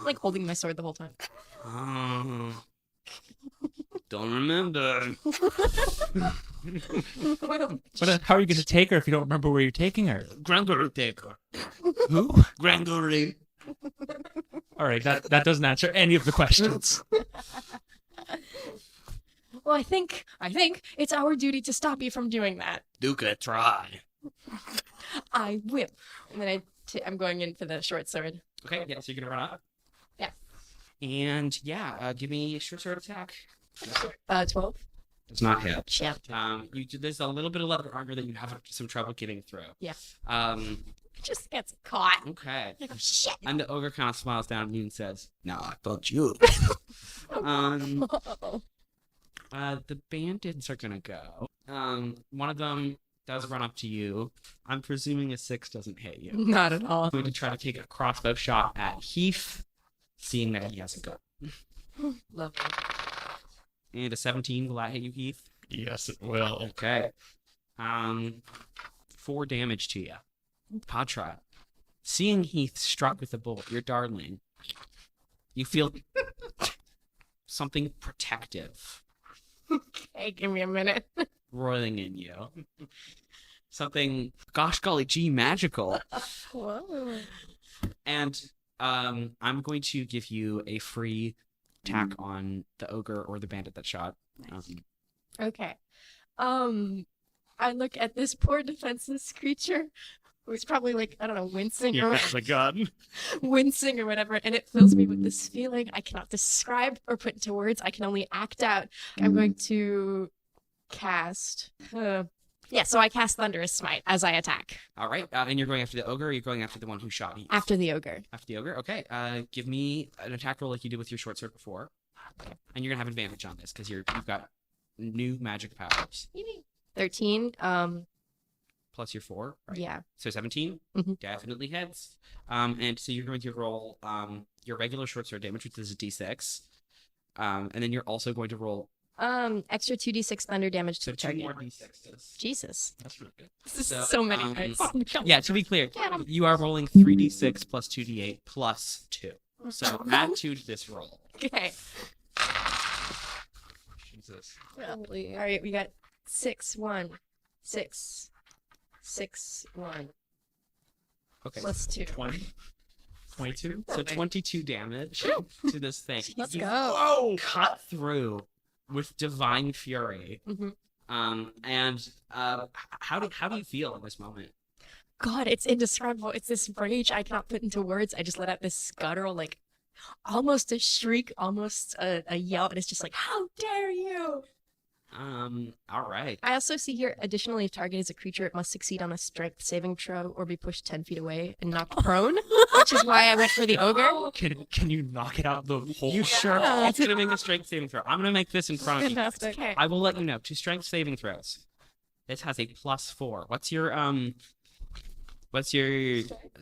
Like holding my sword the whole time. Don't remember. But how are you going to take her if you don't remember where you're taking her? Grangory take her. Who? Grangory. All right, that doesn't answer any of the questions. Well, I think it's our duty to stop you from doing that. Duca, try. I will. And then I'm going in for the short sword. Okay, yeah, so you're gonna run up. Yeah. And yeah, give me a short sword attack. 12. Does not hit. Yeah. There's a little bit of leather armor that you have some trouble getting through. Yeah. It just gets caught. Okay. Like, oh, shit. And the ogre kind of smiles down at you and says, "No, I thought you." The bandits are gonna go. One of them does run up to you. I'm presuming a 6 doesn't hit you. Not at all. I'm going to try to take a crossbow shot at Heath, seeing that he has a gun. Lovely. And a 17, will that hit you, Heath? Yes, it will. Okay. 4 damage to you. Patra, seeing Heath struck with a bullet, your darling, you feel something protective Hey, give me a minute. roiling in you. Something, gosh golly gee, magical. Whoa. And I'm going to give you a free attack on the ogre or the bandit that shot. Okay. I look at this poor defenseless creature who's probably like, I don't know, wincing or Yes, a gun. wincing or whatever, and it fills me with this feeling I cannot describe or put into words. I can only act out. I'm going to cast. So I cast Thunderous Smite as I attack. All right, and you're going after the ogre, or you're going after the one who shot you? After the ogre. After the ogre? Okay, give me an attack roll like you did with your short sword before. Okay. And you're going to have advantage on this, because you've got new magic powers. 13. Plus your 4, right? Yeah. So 17? Mhm. Definitely hits. And so you're going to roll your regular short sword damage, which is a d6. And then you're also going to roll... extra 2d6 thunder damage to So the 2 target. more d6s. Jesus. That's really good. This is so many dice. Yeah, to be clear, you are rolling 3d6 plus 2d8 plus 2. So add 2 to this roll. Okay. Jesus. All right, we got 6, 1, 6, 6, 1. Okay. Plus 2. 20. 22. So 22 damage to this thing. Let's You go. cut through with divine fury. Mhm. And how do you feel in this moment? God, it's indescribable. It's this rage I cannot put into words. I just let out this guttural, like, almost a shriek, almost a yell, and it's just like, how dare you! All right. I also see here, additionally, if target is a creature, it must succeed on a strength saving throw or be pushed 10 feet away and knocked prone, which is why I went for the ogre. Can you knock it out the hole? You sure? Yeah. It's gonna make a strength saving throw. I'm gonna make this in front of you. Fantastic. Okay. I will let you know. 2 strength saving throws. This has a +4. What's your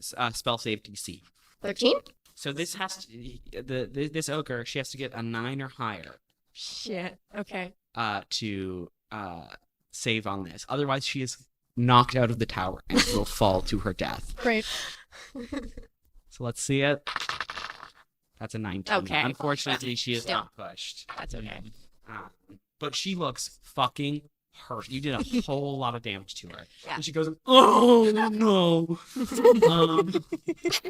spell save DC? 13? So this has to, this ogre, she has to get a 9 or higher Shit. Okay. to save on this. Otherwise, she is knocked out of the tower and will fall to her death. Great. So let's see it. That's a 19. Okay. Unfortunately, she is Still. not pushed. That's okay. But she looks fucking hurt. You did a whole lot of damage to her. Yeah. And she goes, "Oh no!"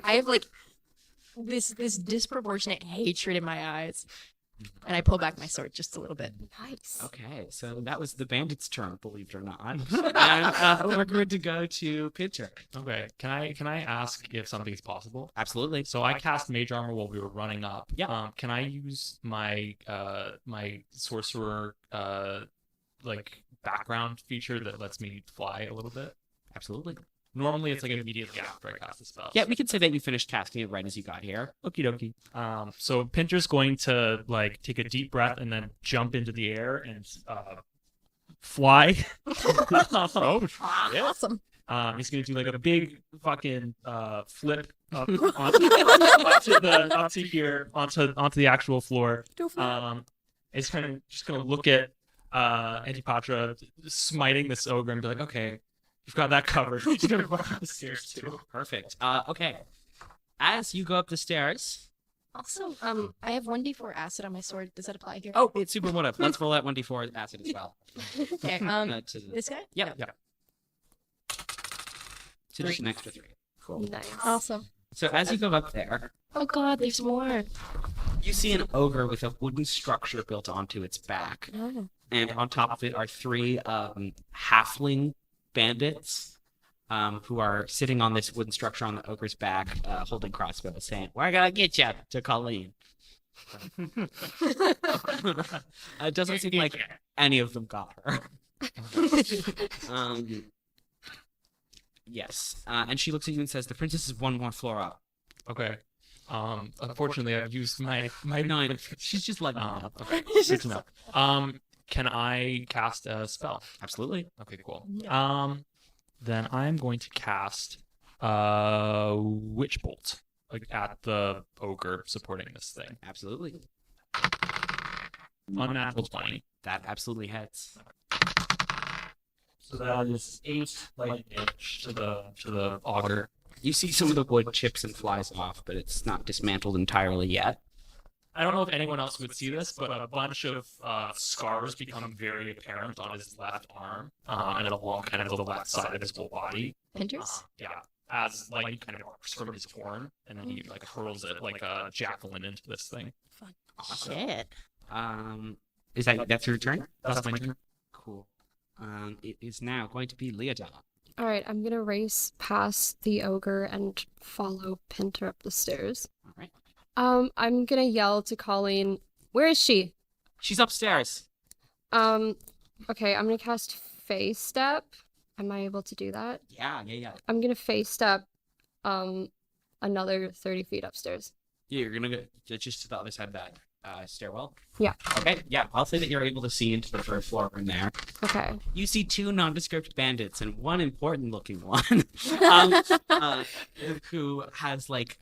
I have like this disproportionate hatred in my eyes. And I pull back my sword just a little bit. Nice. Okay, so that was the bandit's turn, believe it or not. And we're good to go to Pinter. Okay. Can I ask if something's possible? Absolutely. So I cast Mage Armor while we were running up. Yeah. Can I use my my sorcerer like background feature that lets me fly a little bit? Absolutely. Normally it's like immediately after I cast the spell. Yeah, we could say that you finished casting it right as you got here. Okie dokie. So Pinter's going to like take a deep breath and then jump into the air and fly. Oh, shit. Awesome. He's gonna do like a big fucking flip up onto here onto the actual floor. He's kind of just gonna look at Antipatra smiting this ogre and be like, okay, you've got that covered. He's gonna run up the stairs too. Perfect. Okay. As you go up the stairs. Also, I have 1d4 acid on my sword. Does that apply here? Oh, it's super one up. Let's roll that 1d4 acid as well. Okay. This guy? Yeah. So just an extra 3. Cool. Nice. Awesome. So as you go up there, Oh god, there's more. you see an ogre with a wooden structure built onto its back. Oh. And on top of it are 3 halfling bandits who are sitting on this wooden structure on the ogre's back, holding crossbows, saying, "We're gonna get you," to Colleen. It doesn't seem like any of them got her. Yes. And she looks at you and says, "The princess is one more floor up." Okay. Unfortunately, I've used my No, she's just letting me know. Okay. Good to know. Can I cast a spell? Absolutely. Okay, cool. Then I'm going to cast Witch Bolt, like at the ogre supporting this thing. Absolutely. Unnatural 20. That absolutely hits. So that is 8 lightning damage to the auger. You see some of the wood chips and flies off, but it's not dismantled entirely yet. I don't know if anyone else would see this, but a bunch of scars become very apparent on his left arm and along kind of the left side of his whole body. Pinters? Yeah, as lightning kind of arcs from his horn, and then he like hurls it like a javelin into this thing. Awesome. Shit. That's your turn? That's my turn. Cool. It is now going to be Leodon. All right, I'm gonna race past the ogre and follow Pinter up the stairs. All right. I'm gonna yell to Colleen, "Where is she?" She's upstairs. Okay, I'm gonna cast Phase Step. Am I able to do that? Yeah. I'm gonna Phase Step, another 30 feet upstairs. Yeah, you're gonna go just to the other side of that stairwell. Yeah. Okay. Yeah, I'll say that you're able to see into the first floor from there. Okay. You see 2 nondescript bandits and one important-looking one, who has like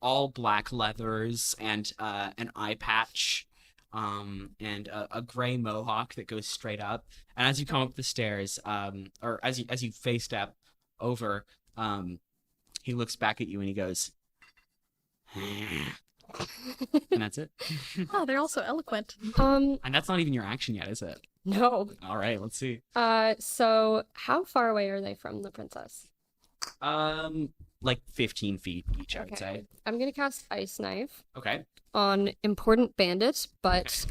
all black leathers and an eye patch, and a gray mohawk that goes straight up. And as you come up the stairs, or as you face step over, he looks back at you and he goes, and that's it. Oh, they're also eloquent. And that's not even your action yet, is it? No. All right, let's see. So how far away are they from the princess? Like 15 feet each, I would Okay. say. I'm gonna cast Ice Knife Okay. on important bandit, but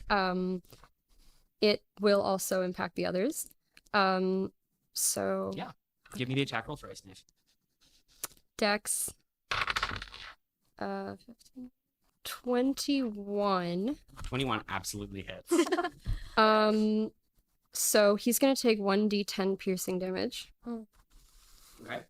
it will also impact the others. So Yeah. Give me the attack roll for Ice Knife. Dex 15, 21. 21 absolutely hits. So he's gonna take 1d10 piercing damage. Okay.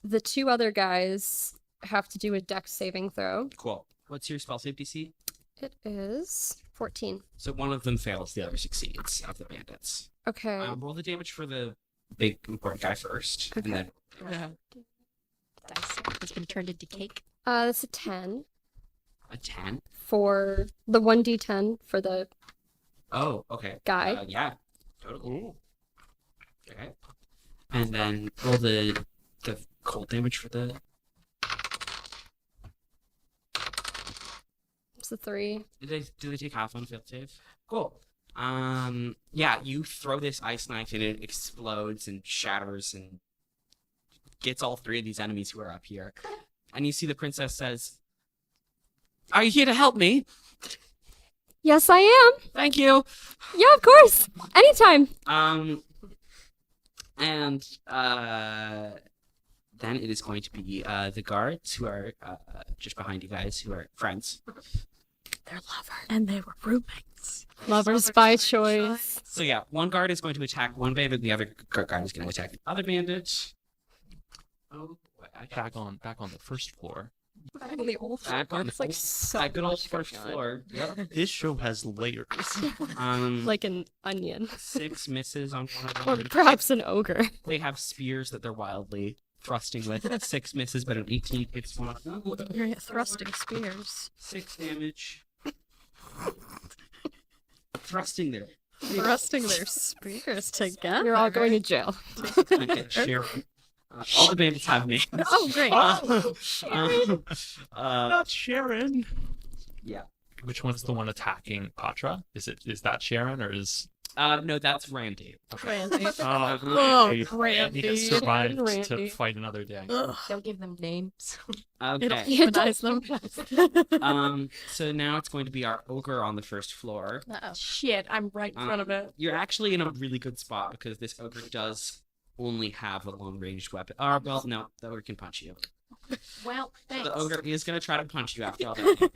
The 2 other guys have to do a Dex saving throw. Cool. What's your spell save DC? It is 14. So one of them fails, the other succeeds of the bandits. Okay. Roll the damage for the big important guy first, and then Dice has been turned into cake. That's a 10 a 10. for the 1d10 for the Oh, okay. guy. Yeah, totally. Okay. And then roll the cold damage for the. It's a 3. Do they take half on failed save? Cool. Yeah, you throw this ice knife and it explodes and shatters and gets all 3 of these enemies who are up here. And you see the princess says, Are you here to help me? Yes, I am. Thank you. Yeah, of course. Anytime. And then it is going to be the guards who are just behind you guys, who are friends. They're lovers. And they were roommates. Lovers by choice. So yeah, one guard is going to attack one bandit, the other guard is going to attack the other bandit. Oh, boy, Back on the first floor. The old back on It's like so that good old much going first on. floor. Yep. This show has layers. Like an onion. 6 misses on one of Or them. perhaps an ogre. They have spears that they're wildly thrusting with. 6 misses, but an 18 hits one of them. You're thrusting spears. 6 damage. Thrusting there. Thrusting their spears together. You're all going to jail. Okay, Sharon. All the bandits have names. Oh, great. Not Sharon. Yeah. Which one's the one attacking Patra? Is that Sharon or is No, that's Randy. Randy. oh, Randy. he has survived to Randy. fight another day? Don't give them names. Okay. Humanize them. So now it's going to be our ogre on the first floor. Shit, I'm right in front of it. You're actually in a really good spot because this ogre does only have a long-ranged weapon. Well, no, the ogre can punch you. Well, thanks. The ogre is going to try to punch you after all that.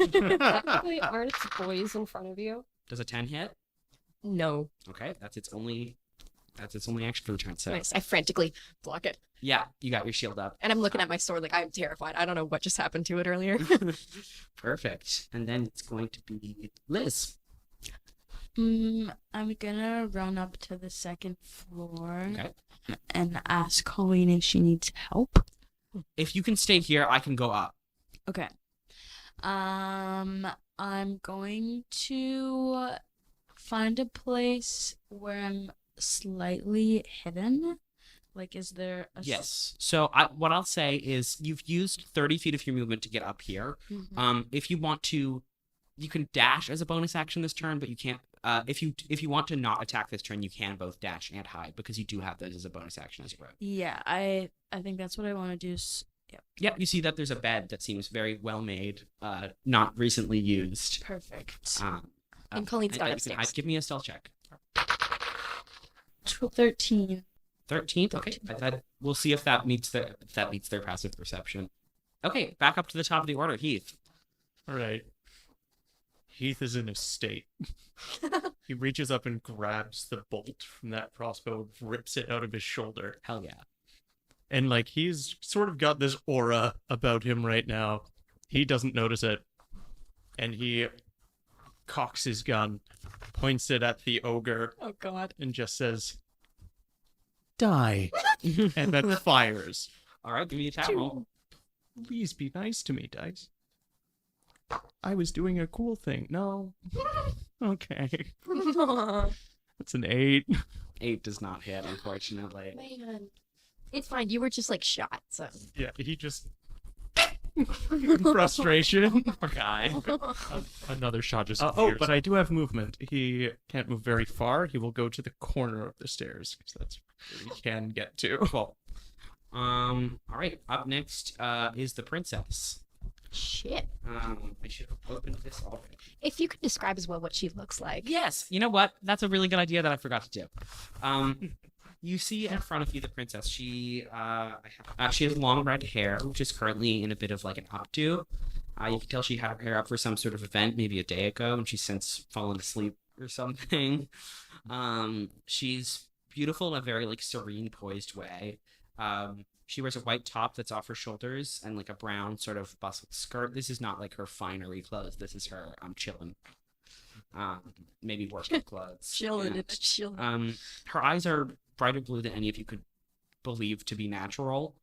Technically, aren't its boys in front of you? Does a 10 hit? No. Okay, that's its only action for the turn. So Nice. I frantically block it. yeah, you got your shield up. And I'm looking at my sword like I'm terrified. I don't know what just happened to it earlier. Perfect. And then it's going to be Liz. I'm gonna run up to the second floor Okay. and ask Colleen if she needs help. If you can stay here, I can go up. Okay. I'm going to find a place where I'm slightly hidden. Like, is there a Yes. So what I'll say is you've used 30 feet of your movement to get up here. If you want to, you can dash as a bonus action this turn, but you can't. If you want to not attack this turn, you can both dash and hide because you do have those as a bonus action as a rogue. Yeah, I think that's what I want to do. Yep. You see that there's a bed that seems very well made, not recently used. Perfect. And Colleen's gone you can hide. upstairs. Give me a stealth check. 13. 13th. Okay. We'll see if that meets their passive perception. Okay. Back up to the top of the order, Heath. All right. Heath is in a state. He reaches up and grabs the bolt from that crossbow, rips it out of his shoulder. Hell yeah. And like he's sort of got this aura about him right now. He doesn't notice it. And he cocks his gun, points it at the ogre, Oh god. and just says, "Die." And then fires. All right. Give me a attack roll. Please be nice to me, Dice. I was doing a cool thing. No. Okay. That's an 8. 8 does not hit, unfortunately. Man. It's fine. You were just like shot, so. Yeah, he just in frustration. Poor guy. Another shot just Oh, appears. but I do have movement. He can't move very far. He will go to the corner of the stairs because that's where he can get to. Cool. All right. Up next is the princess. Shit. I should have opened this already. If you could describe as well what she looks like. Yes. You know what? That's a really good idea that I forgot to do. You see in front of you the princess. She has long red hair, which is currently in a bit of like an updo. You can tell she had her hair up for some sort of event maybe a day ago, and she's since fallen asleep or something. She's beautiful in a very like serene, poised way. She wears a white top that's off her shoulders and like a brown sort of bustled skirt. This is not like her finery clothes. This is her chilling. Maybe working clothes. Chilling. Yeah. It's chilling. Her eyes are brighter blue than any of you could believe to be natural.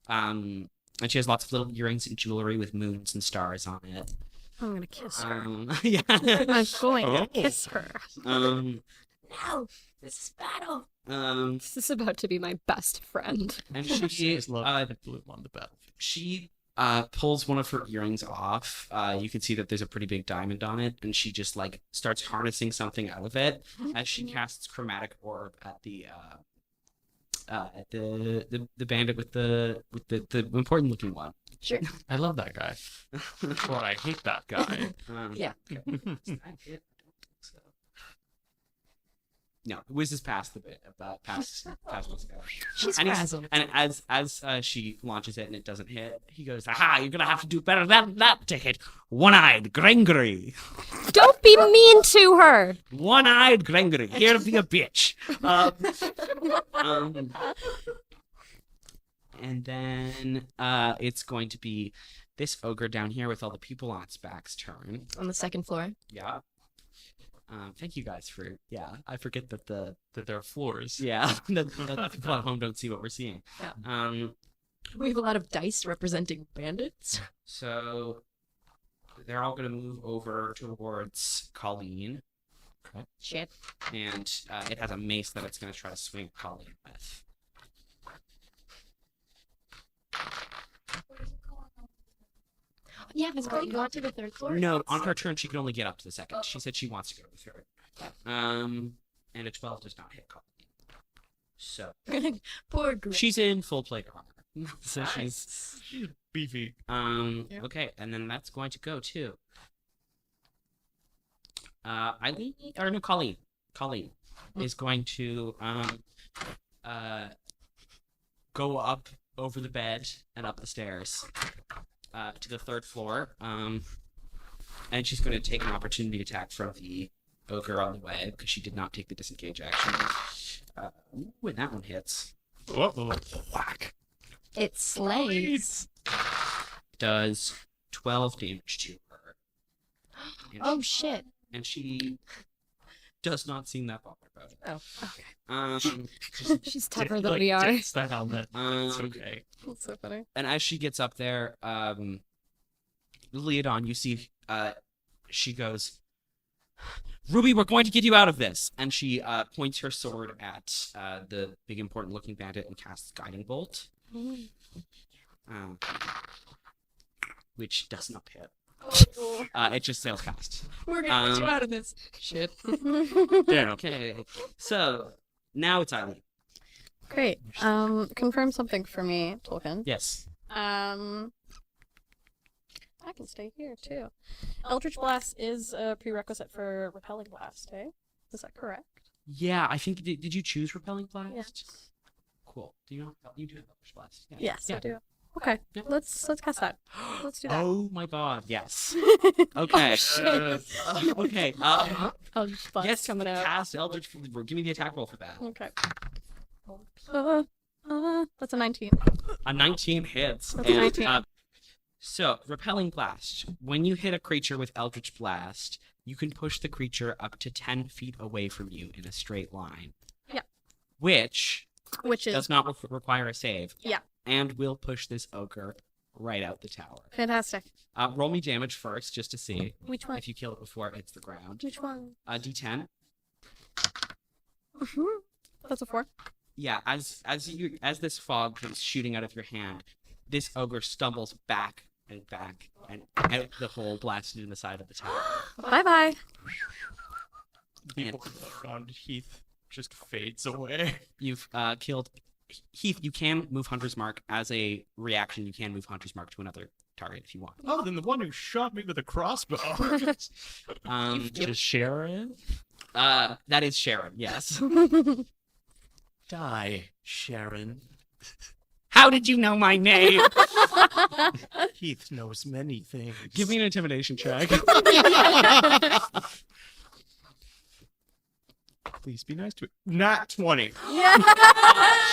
And she has lots of little earrings and jewelry with moons and stars on it. I'm gonna kiss her. Yeah. I'm going to kiss her. No! This is battle! This is about to be my best friend. And She she is love that blew on the battlefield. she pulls one of her earrings off. You can see that there's a pretty big diamond on it, and she just like starts harnessing something out of it as she casts chromatic orb at the the bandit with the important looking one. Sure. I love that guy. Well, I hate that guy. Yeah. No, it whizzes past the bit, past what's going. She's And, frazzled. and as she launches it and it doesn't hit, he goes, "Aha! You're gonna have to do better than that to hit one-eyed Gregory. Don't be mean to her. One-eyed Gregory, here be a bitch." And then it's going to be this ogre down here with all the people on its back's turn. On the second floor. Yeah. Thank you guys for I forget that That there are floors. that the people at home don't see what we're seeing. Yeah. We have a lot of dice representing bandits. So they're all gonna move over towards Colleen. Okay. Shit. And it has a mace that it's gonna try to swing Colleen with. Yeah, has Colleen gone to the third floor? No, on her turn she can only get up to the second. She said she wants to go to the third. And a 12 does not hit Colleen. So Poor Grit. she's in full plate armor. So she's Beefy. okay, and then that's going to go to Eileen or no, Colleen. Colleen is going to go up over the bed and up the stairs to the third floor. And she's going to take an opportunity attack from the ogre on the way because she did not take the disengage action. When that one hits, Whack. It slays. does 12 damage to her. And Oh shit. and she does not seem that bothered about it. Oh, okay. She's tougher than we are. It's the helmet. It's okay. That's so funny. And as she gets up there, Leodon, you see, she goes, "Ruby, we're going to get you out of this." And she points her sword at the big important looking bandit and casts Guiding Bolt. Which does not hit. It just sails past. We're gonna get you out of this. Shit. Yeah. Okay. So now it's Eileen. Great. Confirm something for me, Tolkien. Yes. I can stay here too. Eldritch Blast is a prerequisite for Repelling Blast, eh? Is that correct? Yeah, I think. Did you choose Repelling Blast? Yes. Cool. Do you know? You do have Eldritch Blast. Yeah. Yes, Yeah. I do. Okay, Yeah. let's cast that. Let's do that. Oh my God! Yes. Okay. Okay. Eldritch Blast Yes. coming out. Cast Eldritch. Give me the attack roll for that. Okay. That's a 19. A 19 hits. That's a 19. So, Repelling Blast. When you hit a creature with Eldritch Blast, you can push the creature up to 10 feet away from you in a straight line. Yeah. Which Which is does not require a save. Yeah. And will push this ogre right out the tower. fantastic. Roll me damage first, just to see. Which one? If you kill it before it hits the ground. Which one? D10. That's a 4. Yeah, as this fog comes shooting out of your hand, this ogre stumbles back and out the hole blasted in the side of the tower. Bye bye. People around Heath just fades away. You've killed Heath. You can move Hunter's Mark as a reaction. You can move Hunter's Mark to another target if you want. Oh, then the one who shot me with a crossbow. Just Sharon? That is Sharon. Yes. Die, Sharon. How did you know my name? Heath knows many things. Give me an intimidation check. Please be nice to it. Not 20.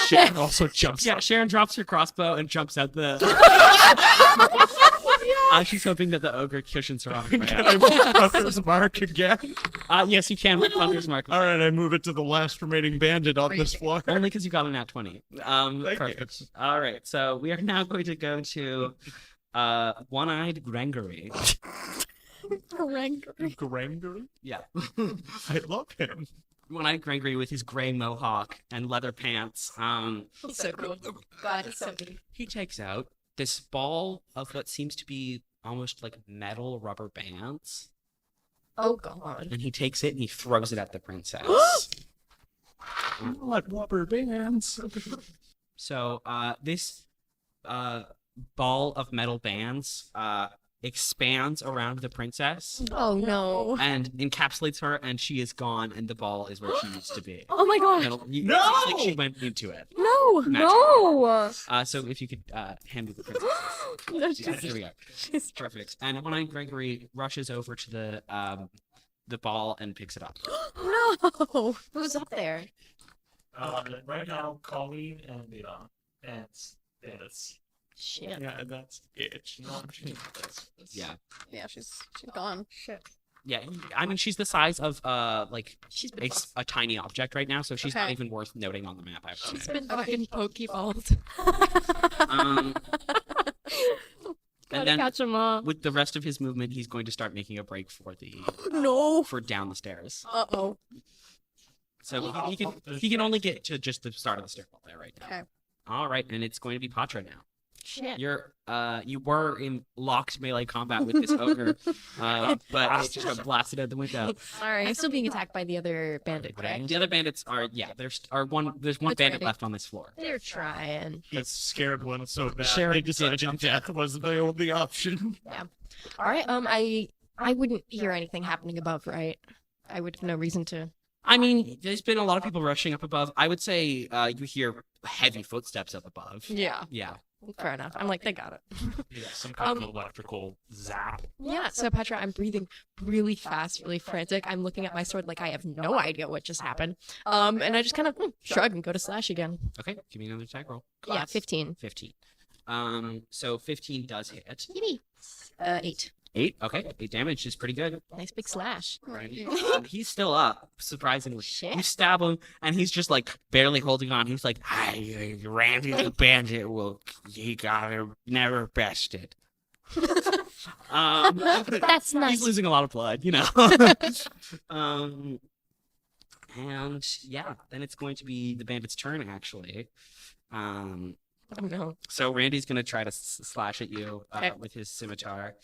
Sharon also jumps. Yeah, Sharon drops her crossbow and jumps out the. She's hoping that the ogre cushions her off. Can I move Hunter's Mark again? Yes, you can move Hunter's Mark. All right, I move it to the last remaining bandit on this floor. Only because you got a nat 20. Thank Perfect. you. All right, so we are now going to go to One-Eyed Gregory. Gregory? Yeah. I love him. One-Eyed Gregory with his gray mohawk and leather pants. So cool. God, it's so good. He takes out this ball of what seems to be almost like metal rubber bands. Oh god. And he takes it and he throws it at the princess. What rubber bands? So this ball of metal bands expands around the princess Oh no. and encapsulates her, and she is gone, and the ball is where she needs to be. Oh my god. It's like she went into it. No. No. So if you could hand me the princess. Yeah, here we go. Perfect. And one eyed Gregory rushes over to the ball and picks it up. No. Who's up there? Right now, Colleen and Leon and Dennis. Shit. Yeah, that's it. Yeah. Yeah, she's gone. Shit. Yeah. I mean, she's the size of She's been a tiny object right now, so she's not Okay. even worth noting on the map. I would she's say. been fucking pokeballed. Um, Gotta then- catch him up. with the rest of his movement, he's going to start making a break for No. for down the stairs. Uh-oh. So he can only get to just the start of the stairwell there right now. Okay. All right, and it's going to be Patra now. Shit. You were in locked melee combat with this ogre, but it just got blasted out the window. Sorry. I'm still being attacked by the other bandit, correct? The other bandits are there's one That's bandit ready. left on this floor. They're trying. He scared one so bad. Sure. They decided death was the only option. All right. I wouldn't hear anything happening above, right? I would have no reason to. I mean, there's been a lot of people rushing up above. I would say you hear heavy footsteps up above. Yeah. Yeah. Fair enough. I'm like, they got it. Yeah, some kind of electrical zap. Yeah. So Petra, I'm breathing really fast, really frantic. I'm looking at my sword like I have no idea what just happened. And I just kind of shrug and go to slash again. Okay, give me another attack roll. Yeah, 15. 15. So 15 does hit. Yippee. 8. 8. Okay, 8 damage is pretty good. Nice big slash. Right. He's still up, surprisingly. Shit. You stab him, and he's just like barely holding on. He's like, "Hi, Randy the Bandit he got her, never bested." That's nice. He's losing a lot of blood, you know. And yeah, then it's going to be the bandit's turn, actually. Oh no. So Randy's gonna try to slash at you Okay. with his scimitar.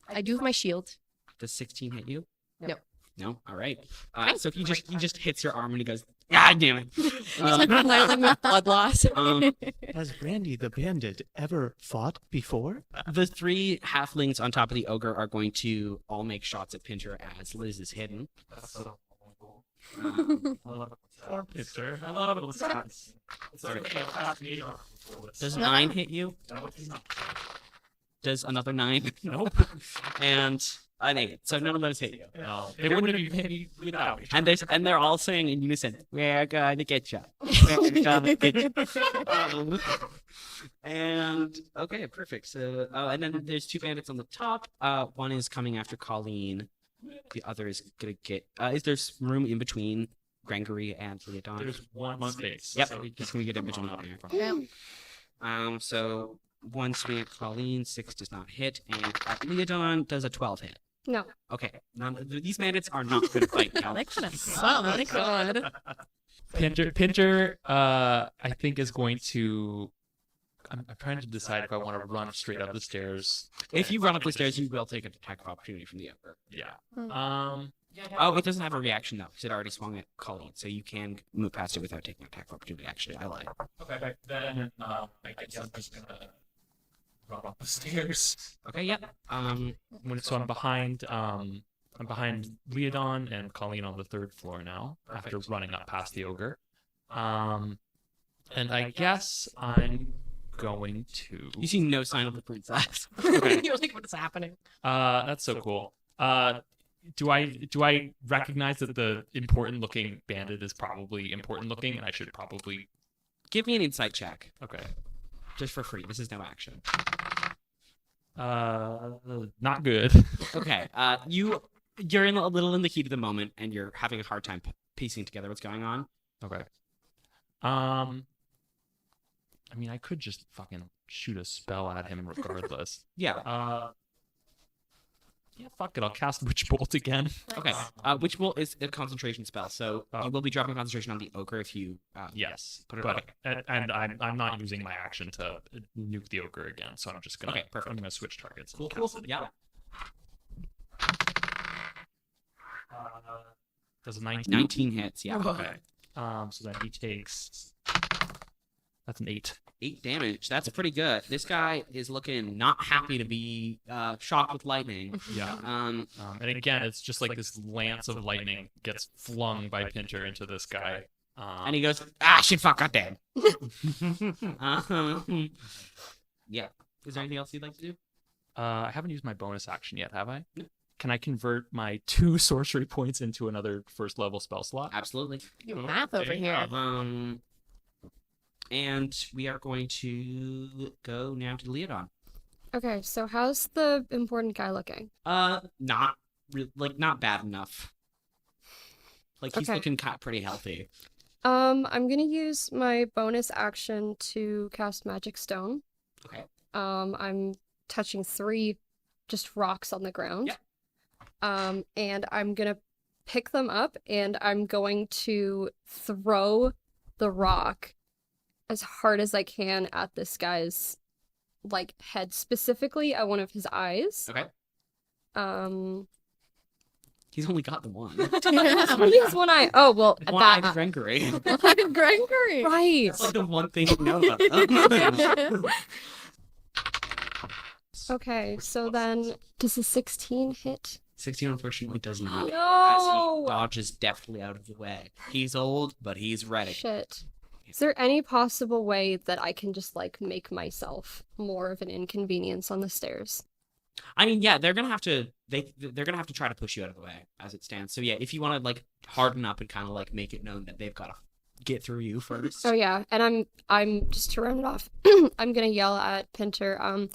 I do have my shield. Does 16 hit you? No. No. All right. So he just hits your arm and he goes, "God damn it!" Flailing with blood loss. Has Randy the Bandit ever fought before? The 3 halflings on top of the ogre are going to all make shots at Pinter as Liz is hidden. Poor Pinter. I love it. Does 9 hit you? Does another 9? Nope. And an 8. So none of those hit you. No, they wouldn't have hit me without me. And they're all saying in unison, "We're gonna get you. We're gonna get you." And okay, perfect. So and then there's 2 bandits on the top. One is coming after Colleen. The other is gonna get. Is there room in between Gregory and Leodon? There's one space. Yep, So he he's gonna get in between Yeah. there. So 1 swing at Colleen, 6 does not hit, and Leodon does a 12 hit. No. Okay, these bandits are not good at fighting. Now. Oh my god. Pinter, I think is going to. I'm trying to decide if I want to run straight up the stairs. If you run up the stairs, you will take an attack of opportunity from the ogre. Yeah. Oh, it doesn't have a reaction though, because it already swung at Colleen, so you can move past it without taking an attack of opportunity. Actually, I lied. Okay. Then I guess I'm just gonna run up the stairs. Okay, yep. So I'm behind. I'm behind Leodon and Colleen on the 3rd floor now. After running up past the ogre. And I guess I'm going to. You see no sign of the princess. You're like, what is happening? That's so cool. Do I recognize that the important looking bandit is probably important looking, and I should probably Give me an insight check, okay. just for free. This is no action. Not good. Okay. You're a little in the heat of the moment, and you're having a hard time piecing together what's going on. Okay. I mean, I could just fucking shoot a spell at him regardless. Yeah. Yeah, fuck it. I'll cast Witch Bolt again. Okay. Which is a concentration spell, so you will be dropping concentration on the ogre if you. Yes, Put it but and I'm not using my action to nuke the ogre again, so I'm just gonna. Okay, perfect. I'm gonna switch targets. Cool. and cast it Yeah. again. Does a 19? 19 hits, yeah. Okay. So then he takes. That's an 8. 8 damage. That's pretty good. This guy is looking not happy to be shocked with lightning. Yeah. And again, it's just like this lance of lightning gets flung by Pinter into this guy. And he goes, shit, fuck, God damn. Yeah. Is there anything else you'd like to do? I haven't used my bonus action yet, have I? No. Can I convert my 2 sorcery points into another first level spell slot? Absolutely. You math over here. And we are going to go now to Leodon. Okay, so how's the important guy looking? Not bad enough. Like he's Okay. looking pretty healthy. I'm gonna use my bonus action to cast Magic Stone. Okay. I'm touching 3 just rocks on the ground. Yep. And I'm gonna pick them up and I'm going to throw the rock as hard as I can at this guy's like head, specifically at one of his eyes. Okay. He's only got the one. Only has one eye. Oh well, One-eyed Gregory. Gregory. Right. That's like the one thing you know about. Okay, so then does a 16 hit? 16 unfortunately does not. No! As he dodges deftly out of the way. He's old, but he's ready. Shit. Is there any possible way that I can just like make myself more of an inconvenience on the stairs? I mean, yeah, they're gonna have to. They're gonna have to try to push you out of the way as it stands. So yeah, if you want to like harden up and kind of like make it known that they've got to get through you first. Oh yeah, and I'm just to round it off. I'm gonna yell at Pinter.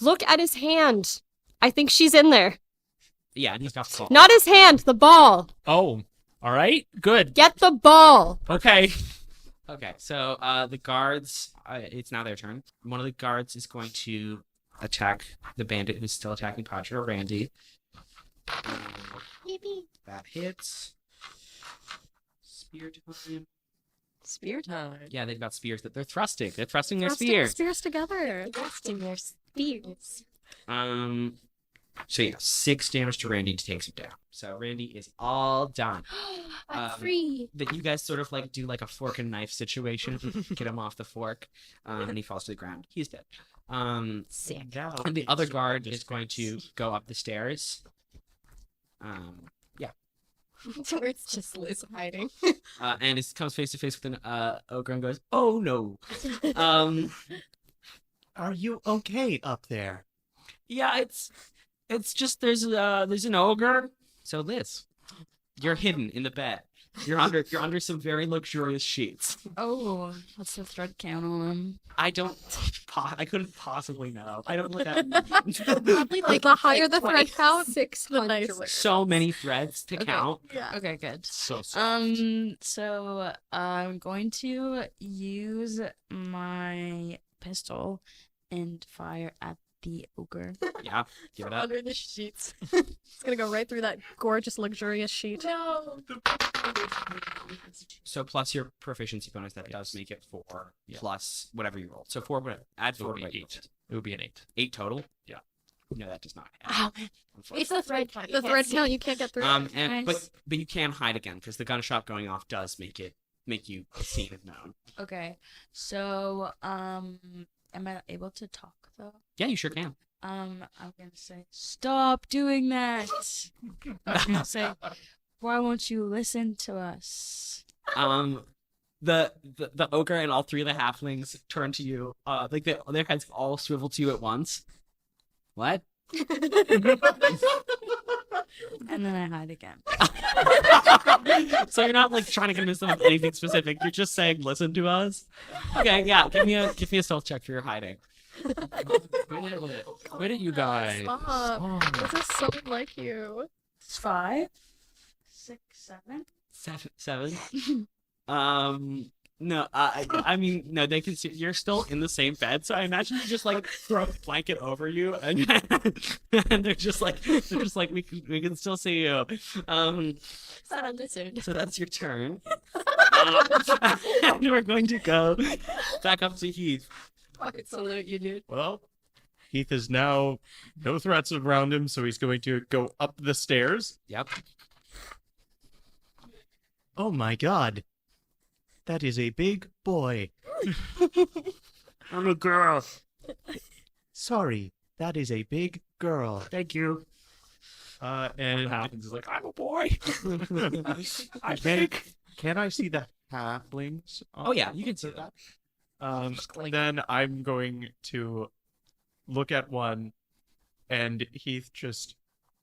Look at his hand. I think she's in there. Yeah, and he's got the ball. Not his hand, the ball. Oh, all right, good. Get the ball. Okay. Okay, so the guards. It's now their turn. One of the guards is going to attack the bandit who's still attacking Padre, Randy. That hits. Spear time. Spear time. Yeah, they've got spears that they're thrusting. They're thrusting their spears. Spears together. Thrusting their spears. So yeah, 6 damage to Randy to take him down. So Randy is all done. I'm free. That you guys sort of like do like a fork and knife situation. Get him off the fork, and he falls to the ground. He's dead. Sick. And the other guard is going to go up the stairs. Yeah. So it's just Liz hiding. And it comes face to face with an ogre and goes, "Oh no." Are you okay up there? Yeah, it's just there's an ogre. So Liz, you're hidden in the bed. You're under some very luxurious sheets. Oh, what's the thread count on them? I couldn't possibly know. I don't look at Probably Like the higher the thread count, 600. so many threads to count. Yeah. Okay, good. So So I'm going to use my pistol and fire at the ogre. Yeah, give it up. Under the sheets. It's gonna go right through that gorgeous, luxurious sheet. No. So plus your proficiency bonus, that does make it 4 plus whatever you roll. So 4, whatever. Add 4 to what you rolled. it would be an 8. 8 total. Yeah. No, that does not. Oh man. It's the thread count. The thread count you can't get through. And Nice. but you can hide again because the gunshot going off does make you seen and known. Okay. So am I able to talk though? Yeah, you sure can. I'm gonna say, stop doing that. I'm gonna say, why won't you listen to us? The ogre and all 3 of the halflings turn to you. Like their heads all swivel to you at once. What? And then I hide again. So you're not like trying to convince them of anything specific. You're just saying, "Listen to us." Okay, yeah. Give me a stealth check for your hiding. Quit it, you guys. Stop. This is so like you. 5, 6, 7. 7. No. I mean, no. They can see you're still in the same bed, so I imagine you just like throw a blanket over you, and they're just like we can still see you. It's not a lizard. So that's your turn. And we're going to go back up to Heath. Fucking salute you, dude. Well, Heath is now no threats around him, so he's going to go up the stairs. Yep. Oh my god. That is a big boy. I'm a girl. Sorry, that is a big girl. Thank you. And happens is like, I'm a boy. I think. Can I see the halflings? Oh yeah, you can see that. Then I'm going to look at one, and Heath just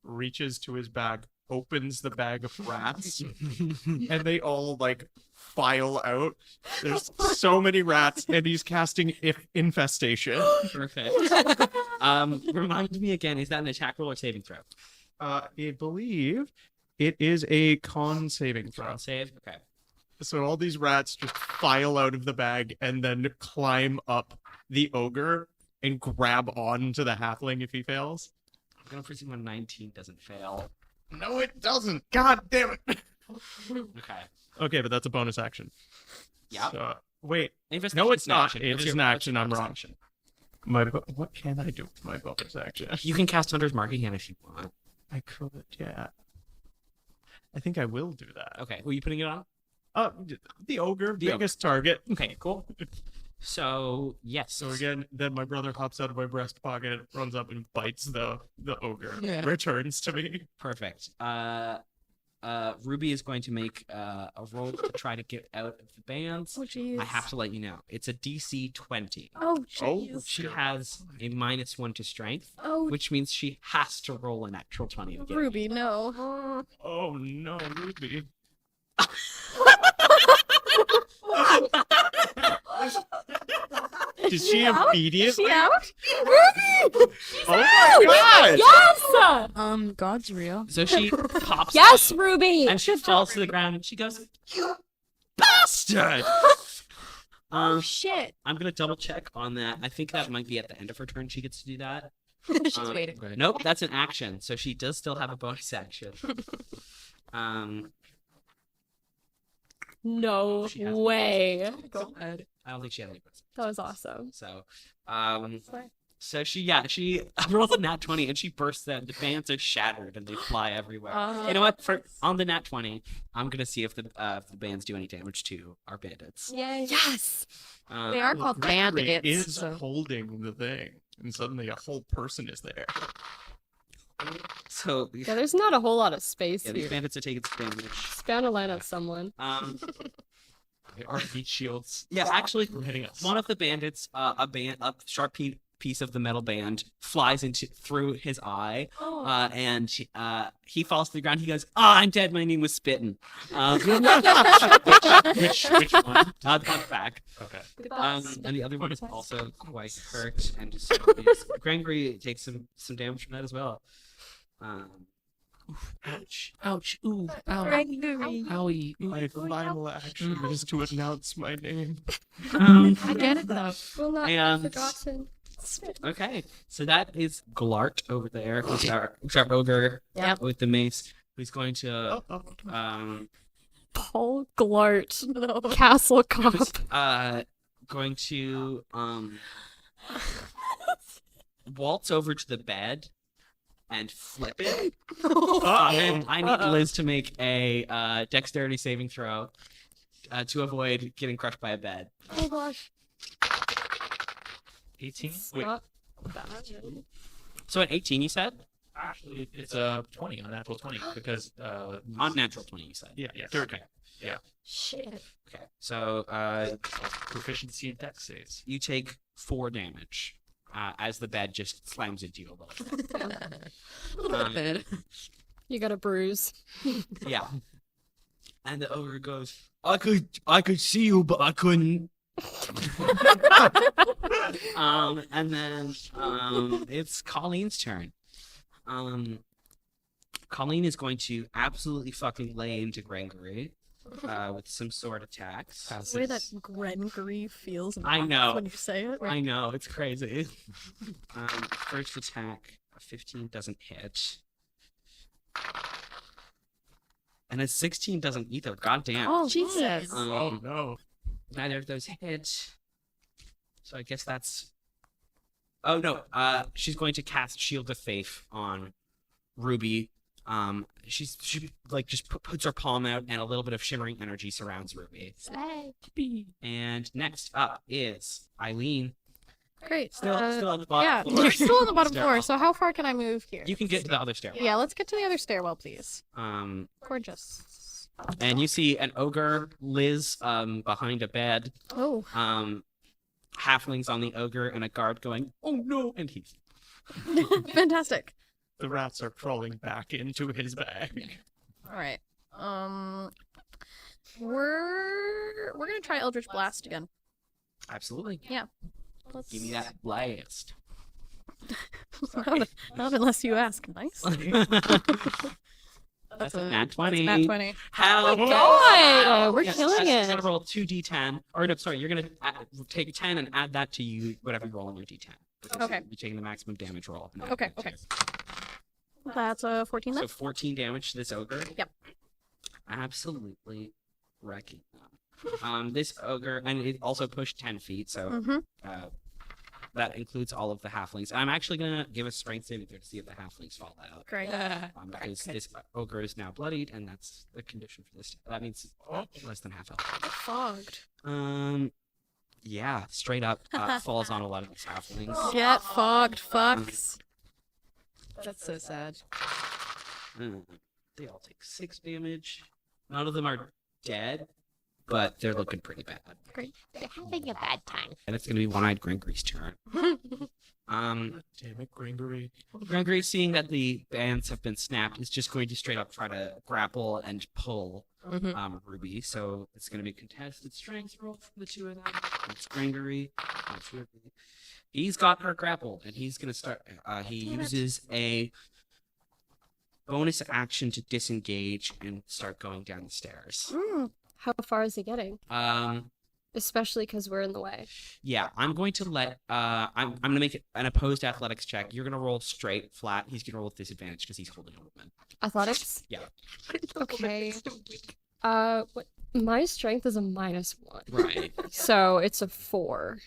reaches to his bag, opens the bag of rats, and they all like file out. There's so many rats, and he's casting infestation. Perfect. Remind me again, is that an attack roll or saving throw? I believe it is a con saving throw. Con save? Okay. So all these rats just file out of the bag and then climb up the ogre and grab on to the halfling if he fails. I'm gonna presume a 19 doesn't fail. No, it doesn't. God damn it. Okay. Okay, but that's a bonus action. Yeah. So, wait. Infestation No, it's is an not. action. It What's is your- an what's action. your I'm bonus wrong. action? What can I do with my bonus action? You can cast Hunter's Mark again if you want. I could, yeah. I think I will do that. Okay, who are you putting it on? The ogre, The biggest target. Okay, cool. So, yes. So again, then my brother hops out of my breast pocket, runs up and bites the ogre. Yeah. Returns to me. Perfect. Ruby is going to make a roll to try to get out of the bands. Oh, jeez. I have to let you know. It's a DC 20. Oh, jeez. She has a -1 to strength, Oh, which means she has to roll a natural 20 again. Ruby, no. Oh no, Ruby. Did she immediately? She out? Ruby! Oh my god! Yes! God's real. So she pops Yes, up, Ruby! and she falls to the ground and she goes, "You bastard!" Oh shit! I'm gonna double check on that. I think that might be at the end of her turn. She gets to do that. She's waiting. Nope, that's an action. So she does still have a bonus action. No She has- way. Go ahead. I don't think she has any bonus. That was awesome. So, so she rolls a nat 20 and she bursts them. The bands are shattered and they fly everywhere. You know what? On the nat 20, I'm gonna see if the bands do any damage to our bandits. Yay. Yes! They are called Gregory bandits. is So. holding the thing, and suddenly a whole person is there. So Yeah, there's not a whole lot of space yeah, these here. bandits are taking some damage. Span a line at someone. They are heat shields. Yeah, actually, hitting us. one of the bandits, a sharp piece of the metal band flies through his eye, and he falls to the ground. He goes, I'm dead. My name was Spittin'." Which one? That's back. Okay. And the other one is also quite hurt, and just Gregory takes some damage from that as well. Ouch! Ouch! Ooh! Ow! Gregory. Owie! My final action is to announce my name. I get it though. Will not And- be forgotten. Okay, so that is Glart over there, who's our ogre with the mace, who's going to Paul Glart. Castle Cop. going to waltz over to the bed and flip it. And I need Liz to make a dexterity saving throw to avoid getting crushed by a bed. Oh gosh. 18? Wait. Not bad. So at 18, you said? Actually, it's a 20 on natural 20 because On natural 20, you said? Yeah, yes. Okay. Yeah. Shit. Okay, so Proficiency in dex saves. you take 4 damage as the bed just slams into you a little bit. You got a bruise. Yeah. And the ogre goes, I could see you, but I couldn't. And then it's Colleen's turn. Colleen is going to absolutely fucking lay into Gregory with some sword attacks. The way that Gregory feels. I know. When you say it. I know, it's crazy. First attack, a 15 doesn't hit. And a 16 doesn't either. God damn. Oh, Jesus. Oh no. Neither of those hit. So I guess that's... Oh, no. She's going to cast Shield of Faith on Ruby. She like just puts her palm out, and a little bit of shimmering energy surrounds Ruby. And next up is Eileen. Great. Still on the bottom Yeah, floor. you're still on the bottom Stairwell. floor. So how far can I move here? You can get to the other stairwell. Yeah, let's get to the other stairwell, please. Gorgeous. And you see an ogre, Liz, behind a bed. Oh. Halflings on the ogre, and a guard going, "Oh no!" And he's Fantastic. The rats are crawling back into his bag. All right. We're gonna try Eldritch Blast again. absolutely. Yeah. Let's... Give me that blast. not unless you ask. Nice. That's a nat 20. Nat 20. How? God, we're Yes, killing You're it. gonna roll 2d10, or no, sorry, you're gonna take 10 and add that to you whatever you roll on your d10. Because Okay. You're taking the maximum damage roll. Okay. That's a 14 then. So 14 damage to this ogre. Yep. Absolutely wrecking them. This ogre, and it also pushed 10 feet, so Mm-hmm. that includes all of the halflings. I'm actually gonna give a strength saving throw to see if the halflings fall out. Great. Because this ogre is now bloodied, and that's the condition for this. That means less than half health. Fogged. Yeah, straight up falls on a lot of these halflings. Get fogged, fucks. That's so sad. They all take 6 damage. None of them are dead, but they're looking pretty bad. Great. They're having a bad time. And it's gonna be One-Eyed Gringory's turn. Damn it, Gringory. Gringory, seeing that the bands have been snapped, is just going to straight up try to grapple and pull Ruby. So it's going to be a contested strength roll for the two of them. It's Gringory. It's Ruby. He's got her grappled, and he's going to start. He uses a bonus action to disengage and start going down the stairs. How far is he getting? Especially because we're in the way. Yeah, I'm going to let. I'm going to make it an opposed athletics check. You're going to roll straight, flat. He's going to roll with disadvantage because he's holding a woman. Athletics? Yeah. Okay. What? My strength is a -1. Right. So it's a 4.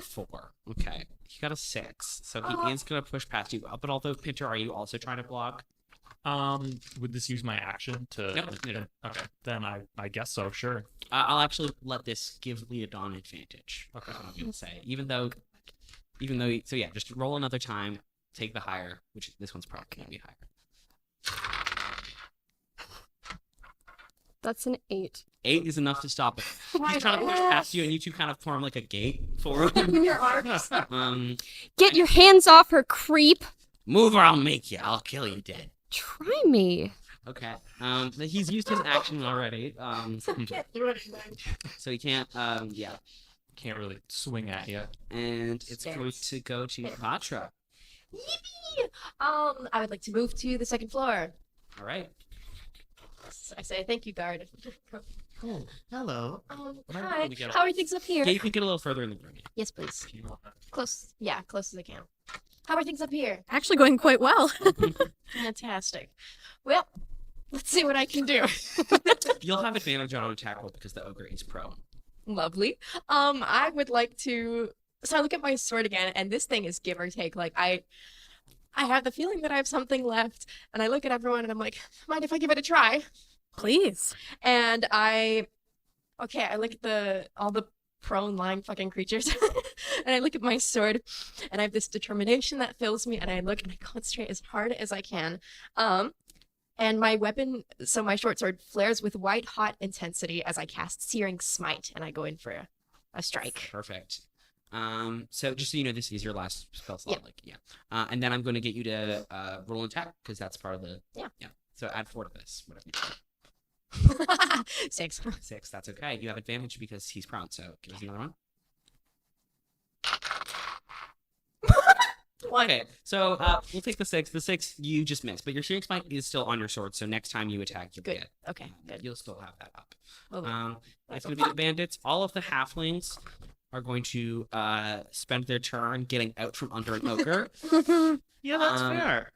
4. Okay. He got a 6, so he is going to push past you. But although, Pinter, are you also trying to block? Would this use my action to? Nope. Okay, then I guess so. Sure. I'll actually let this give Leodon advantage. Okay. I'm going to say, even though, so yeah, just roll another time, take the higher, which this one's probably going to be higher. That's an 8. 8 is enough to stop it. He's trying to push past you, and you two kind of form like a gate for him. Your arms. Get your hands off her, creep! Move or I'll make you. I'll kill you dead. Try me. Okay. He's used his action already. So he can't. Yeah. Can't really swing at you. And it's going to go to Patra. Yippee! I would like to move to the second floor. All right. I say thank you, guard. Oh, hello. Hi. How are things up here? Yeah, you can get a little further in the room. Yes, please. Close. Yeah, close as I can. How are things up here? Actually going quite well. Fantastic. Well, let's see what I can do. You'll have advantage on an attack roll because the ogre is prone. Lovely. I would like to. So I look at my sword again, and this thing is give or take. Like I have the feeling that I have something left, and I look at everyone, and I'm like, mind if I give it a try? Please. And I look at all the prone lying fucking creatures, and I look at my sword, and I have this determination that fills me, and I look and I concentrate as hard as I can. And my weapon, so my short sword, flares with white hot intensity as I cast Searing Smite, and I go in for a strike. Perfect. So just so you know, this is your last spell slot. Yeah. And then I'm going to get you to roll an attack because that's part of the. Yeah. So add 4 to this. Whatever you 6. 6. That's okay. You have advantage because he's prone. So give us another one. Okay, so we'll take the 6. The 6 you just missed, but your Searing Smite is still on your sword. So next time you attack, you'll Good. get. Okay. Good. You'll still have that up. Well, It's going to be the bandits. All of the halflings are going to spend their turn getting out from under an ogre. Yeah, that's fair.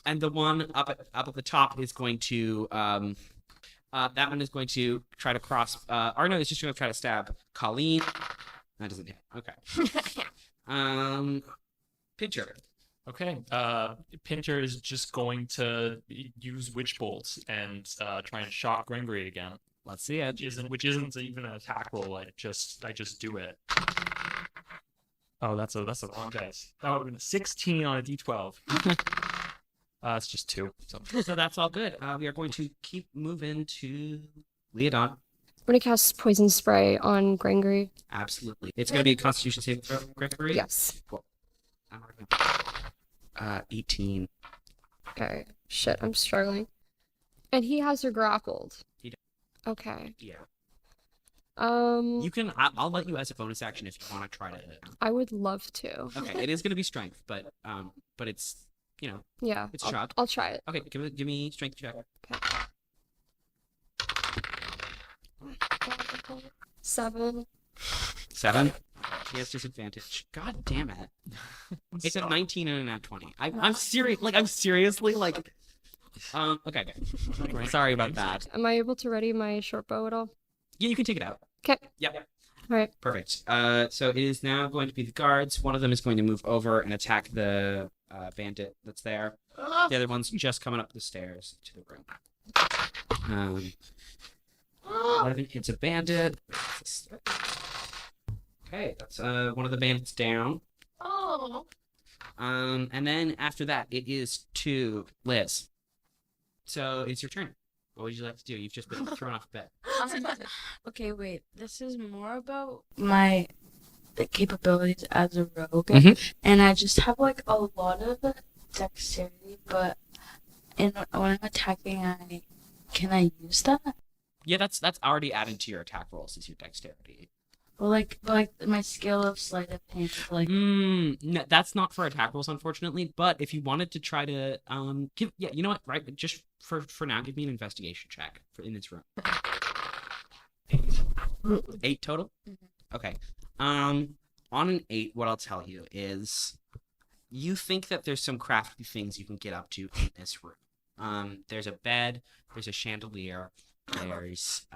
And the one up at the top is going to that one is going to try to cross. Or no, it's just going to try to stab Colleen. That doesn't hit. Okay. Pincher. Okay. Pinter is just going to use Witch Bolt and try and shock Gregory again. Let's see it. Which isn't even an attack roll. I just do it. Oh, that's a wrong dice. That would have been a 16 on a d12. It's just 2. So that's all good. We are going to keep moving to Leodon. I'm gonna cast poison spray on Gregory. Absolutely. It's going to be a Constitution saving throw, Gregory? Yes. Cool. 18. Okay. Shit, I'm struggling. And he has her grappled. He does. Okay. Yeah. Um, You can. I'll let you as a bonus action if you want to try to. I would love to. Okay, it is going to be strength, but it's Yeah. it's a shot. I'll try it. Okay, give me strength check. Okay. 7. 7. He has disadvantage. God damn it! It's a 19 and a nat 20. I'm serious. Like I'm seriously like. Okay. Sorry about that. Am I able to ready my short bow at all? Yeah, you can take it out. Okay. Yep. All right. Perfect. So it is now going to be the guards. One of them is going to move over and attack the bandit that's there. The other one's just coming up the stairs to the room. I think it's a bandit. Okay, that's one of the bandits down. Oh. And then after that, it is to Liz. So it's your turn. What would you like to do? You've just been thrown off a bed. Okay, wait. This is more about my capabilities as a rogue, and I just have like a lot of dexterity. But when I'm attacking, can I use that? Yeah, that's already added to your attack rolls is your dexterity. Well, like my skill of sleight of hand, like. No, that's not for attack rolls, unfortunately. But if you wanted to try to you know what? Right, just for now, give me an investigation check in this room. 8 total. Okay. On an 8, what I'll tell you is, you think that there's some crafty things you can get up to in this room. There's a bed. There's a chandelier. There's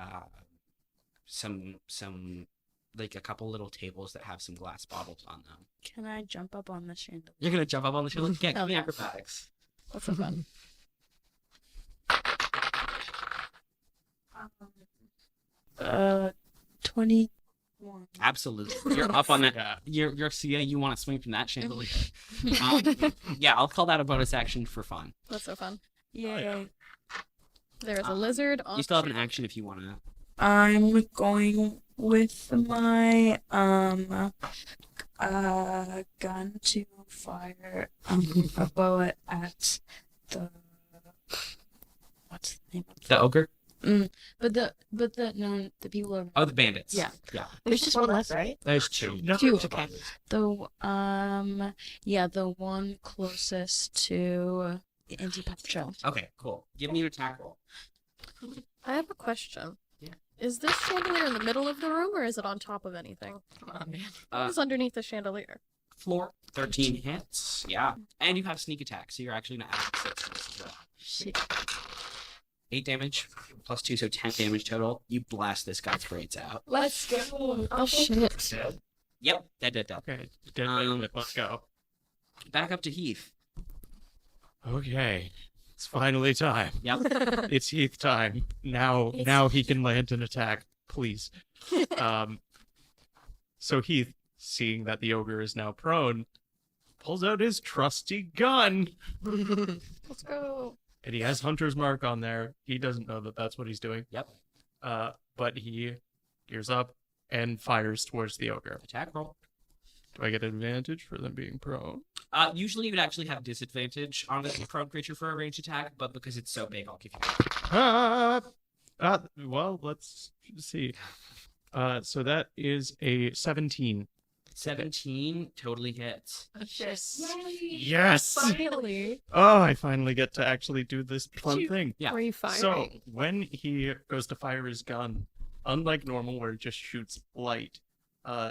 some like a couple little tables that have some glass bottles on them. Can I jump up on the chandelier? You're gonna jump up on the chandelier? Yeah, give me acrobatics. That's so fun. 21. Absolutely. You're up on that. You're you want to swing from that chandelier. Yeah, I'll call that a bonus action for fun. That's so fun. Yay. There's a lizard on. You still have an action if you want to. I'm going with my gun to fire a bullet at the what's the name of The ogre? But the people are Oh, the bandits. Yeah. There's just one left, right? There's 2. Two. Okay. the the one closest to Antipetra. Okay, cool. Give me an attack roll. I have a question. Yeah. Is this chandelier in the middle of the room, or is it on top of anything? Come on, man. What is underneath the chandelier? Floor. 13 hits. Yeah. And you have sneak attack, so you're actually not adding 6 as well. Shit. 8 damage plus 2, so 10 damage total. You blast this guy's brains out. Let's go. Oh shit. Yep. Dead. Okay, dead let's go. Back up to Heath. Okay, it's finally time. Yep. It's Heath time. Now he can land an attack, please. So Heath, seeing that the ogre is now prone, pulls out his trusty gun. Let's go. And he has Hunter's Mark on there. He doesn't know that that's what he's doing. Yep. But he gears up and fires towards the ogre. Attack roll. Do I get advantage for them being prone? Usually you would actually have disadvantage on a prone creature for a ranged attack, but because it's so big, I'll give you. Well, let's see. So that is a 17. 17 totally hits. Yes. Yes! Finally. Oh, I finally get to actually do this fun thing. Yeah. Were you firing? So, when he goes to fire his gun, unlike normal where it just shoots light,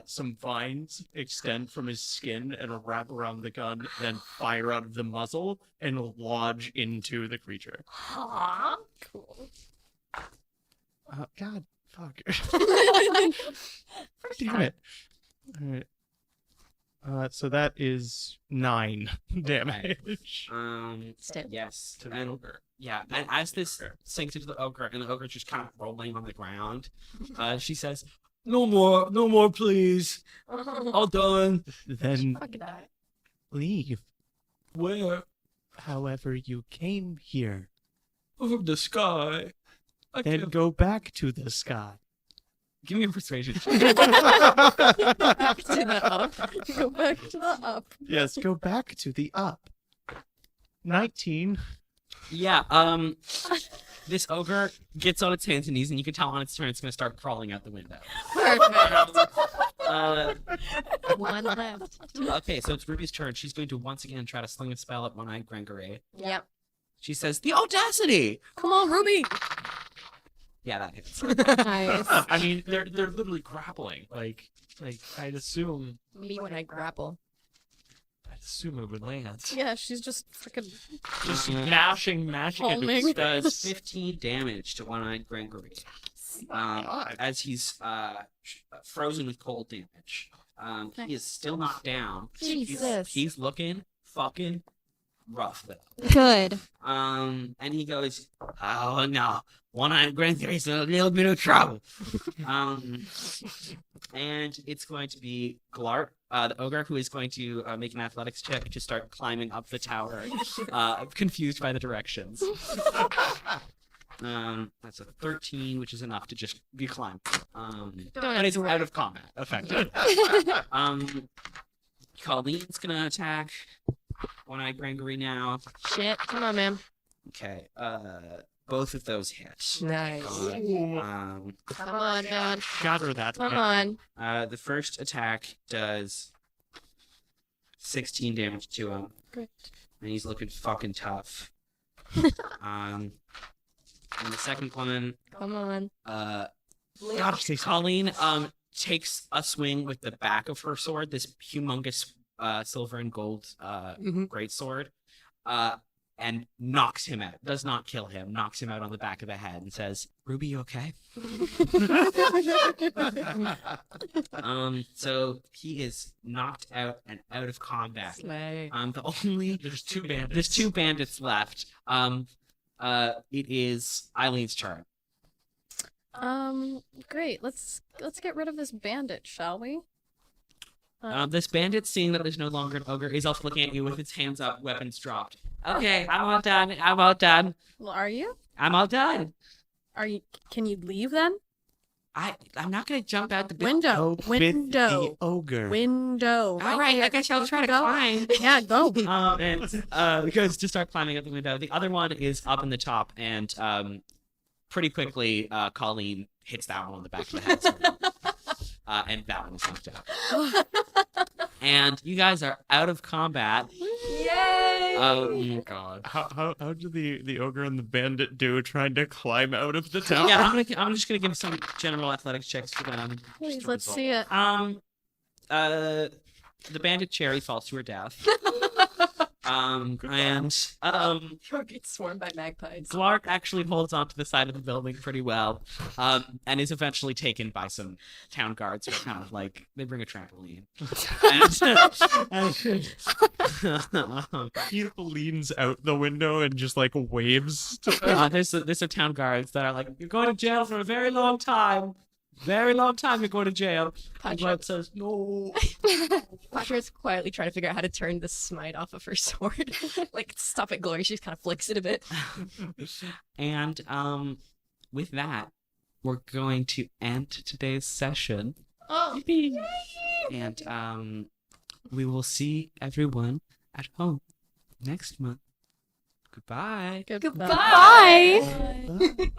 some vines extend from his skin and wrap around the gun, then fire out of the muzzle and lodge into the creature. Aww. Cool. God, fuck. Damn it. Alright. So that is 9 damage. Still. Yes. To the And ogre. yeah, and as this sinks into the ogre, and the ogre just kind of rolling on the ground, she says, no more, please. All done. Then Fucking die. leave. Where? However you came here. From the sky. Then go back to the sky. Give me a persuasion. Back to the up. Go back to the up. Yes, go back to the up. 19. Yeah, this ogre gets on its hands and knees, and you can tell on its turn it's going to start crawling out the window. One left. Okay, so it's Ruby's turn. She's going to once again try to sling a spell at One-Eyed Grangaree. Yep. She says, the audacity! Come on, Ruby. Yeah, that hits. Nice. I mean, they're literally grappling. Like I'd assume Me when I grapple. it would land. Yeah, she's just freaking. Just mashing Homing. it. Does 15 damage to One-Eyed Grangaree. As he's frozen with cold damage. He is still not down. Jesus. He's looking fucking rough though. Good. And he goes, oh no, One-Eyed Grangaree's in a little bit of trouble. And it's going to be Glart, the ogre, who is going to make an athletics check to start climbing up the tower, confused by the directions. That's a 13, which is enough to just be climbed. But he's out of combat, effectively. Colleen's gonna attack One-Eyed Grangaree now. Shit. Come on, man. Okay, both of those hit. Nice. Um, Come on, man. Shatter that. Come on. the first attack does 16 damage to him. Great. And he's looking fucking tough. And the second one, Come on. Colleen takes a swing with the back of her sword, this humongous silver and gold great sword, and knocks him out. Does not kill him, knocks him out on the back of the head and says, Ruby, you okay? So he is knocked out and out of combat. Slay. There's two bandits. There's 2 bandits left. It is Eileen's turn. Great. Let's get rid of this bandit, shall we? This bandit, seeing that there's no longer an ogre, is also looking at you with its hands up, weapons dropped. Okay, I'm all done. I'm all done. Well, are you? I'm all done. Are you? Can you leave then? I'm not gonna jump out the Window. With the Window. ogre. Window. All right, I guess I'll try to Go. climb. Yeah, go. And goes to start climbing out the window. The other one is up in the top, and pretty quickly, Colleen hits that one on the back of the head. And that one is knocked out. And you guys are out of combat. Yay! Oh God. How do the ogre and the bandit do trying to climb out of the tower? Yeah, I'm just gonna give some general athletics checks for them. Please, let's see it. The bandit Cherry falls to her death. You'll get swarmed by magpies. Glark actually holds onto the side of the building pretty well, and is eventually taken by some town guards who are kind of like, they bring a trampoline. He leans out the window and just like waves to There's some town guards that are like, you're going to jail for a very long time. Very long time you're going to jail. And Glark says, no. Pasha's quietly trying to figure out how to turn the smite off of her sword. Like, stop it, Glory. She just kind of flicks it a bit. And with that, we're going to end today's session. Oh, And we will see everyone at home next month. Goodbye. Goodbye. Bye. Bye.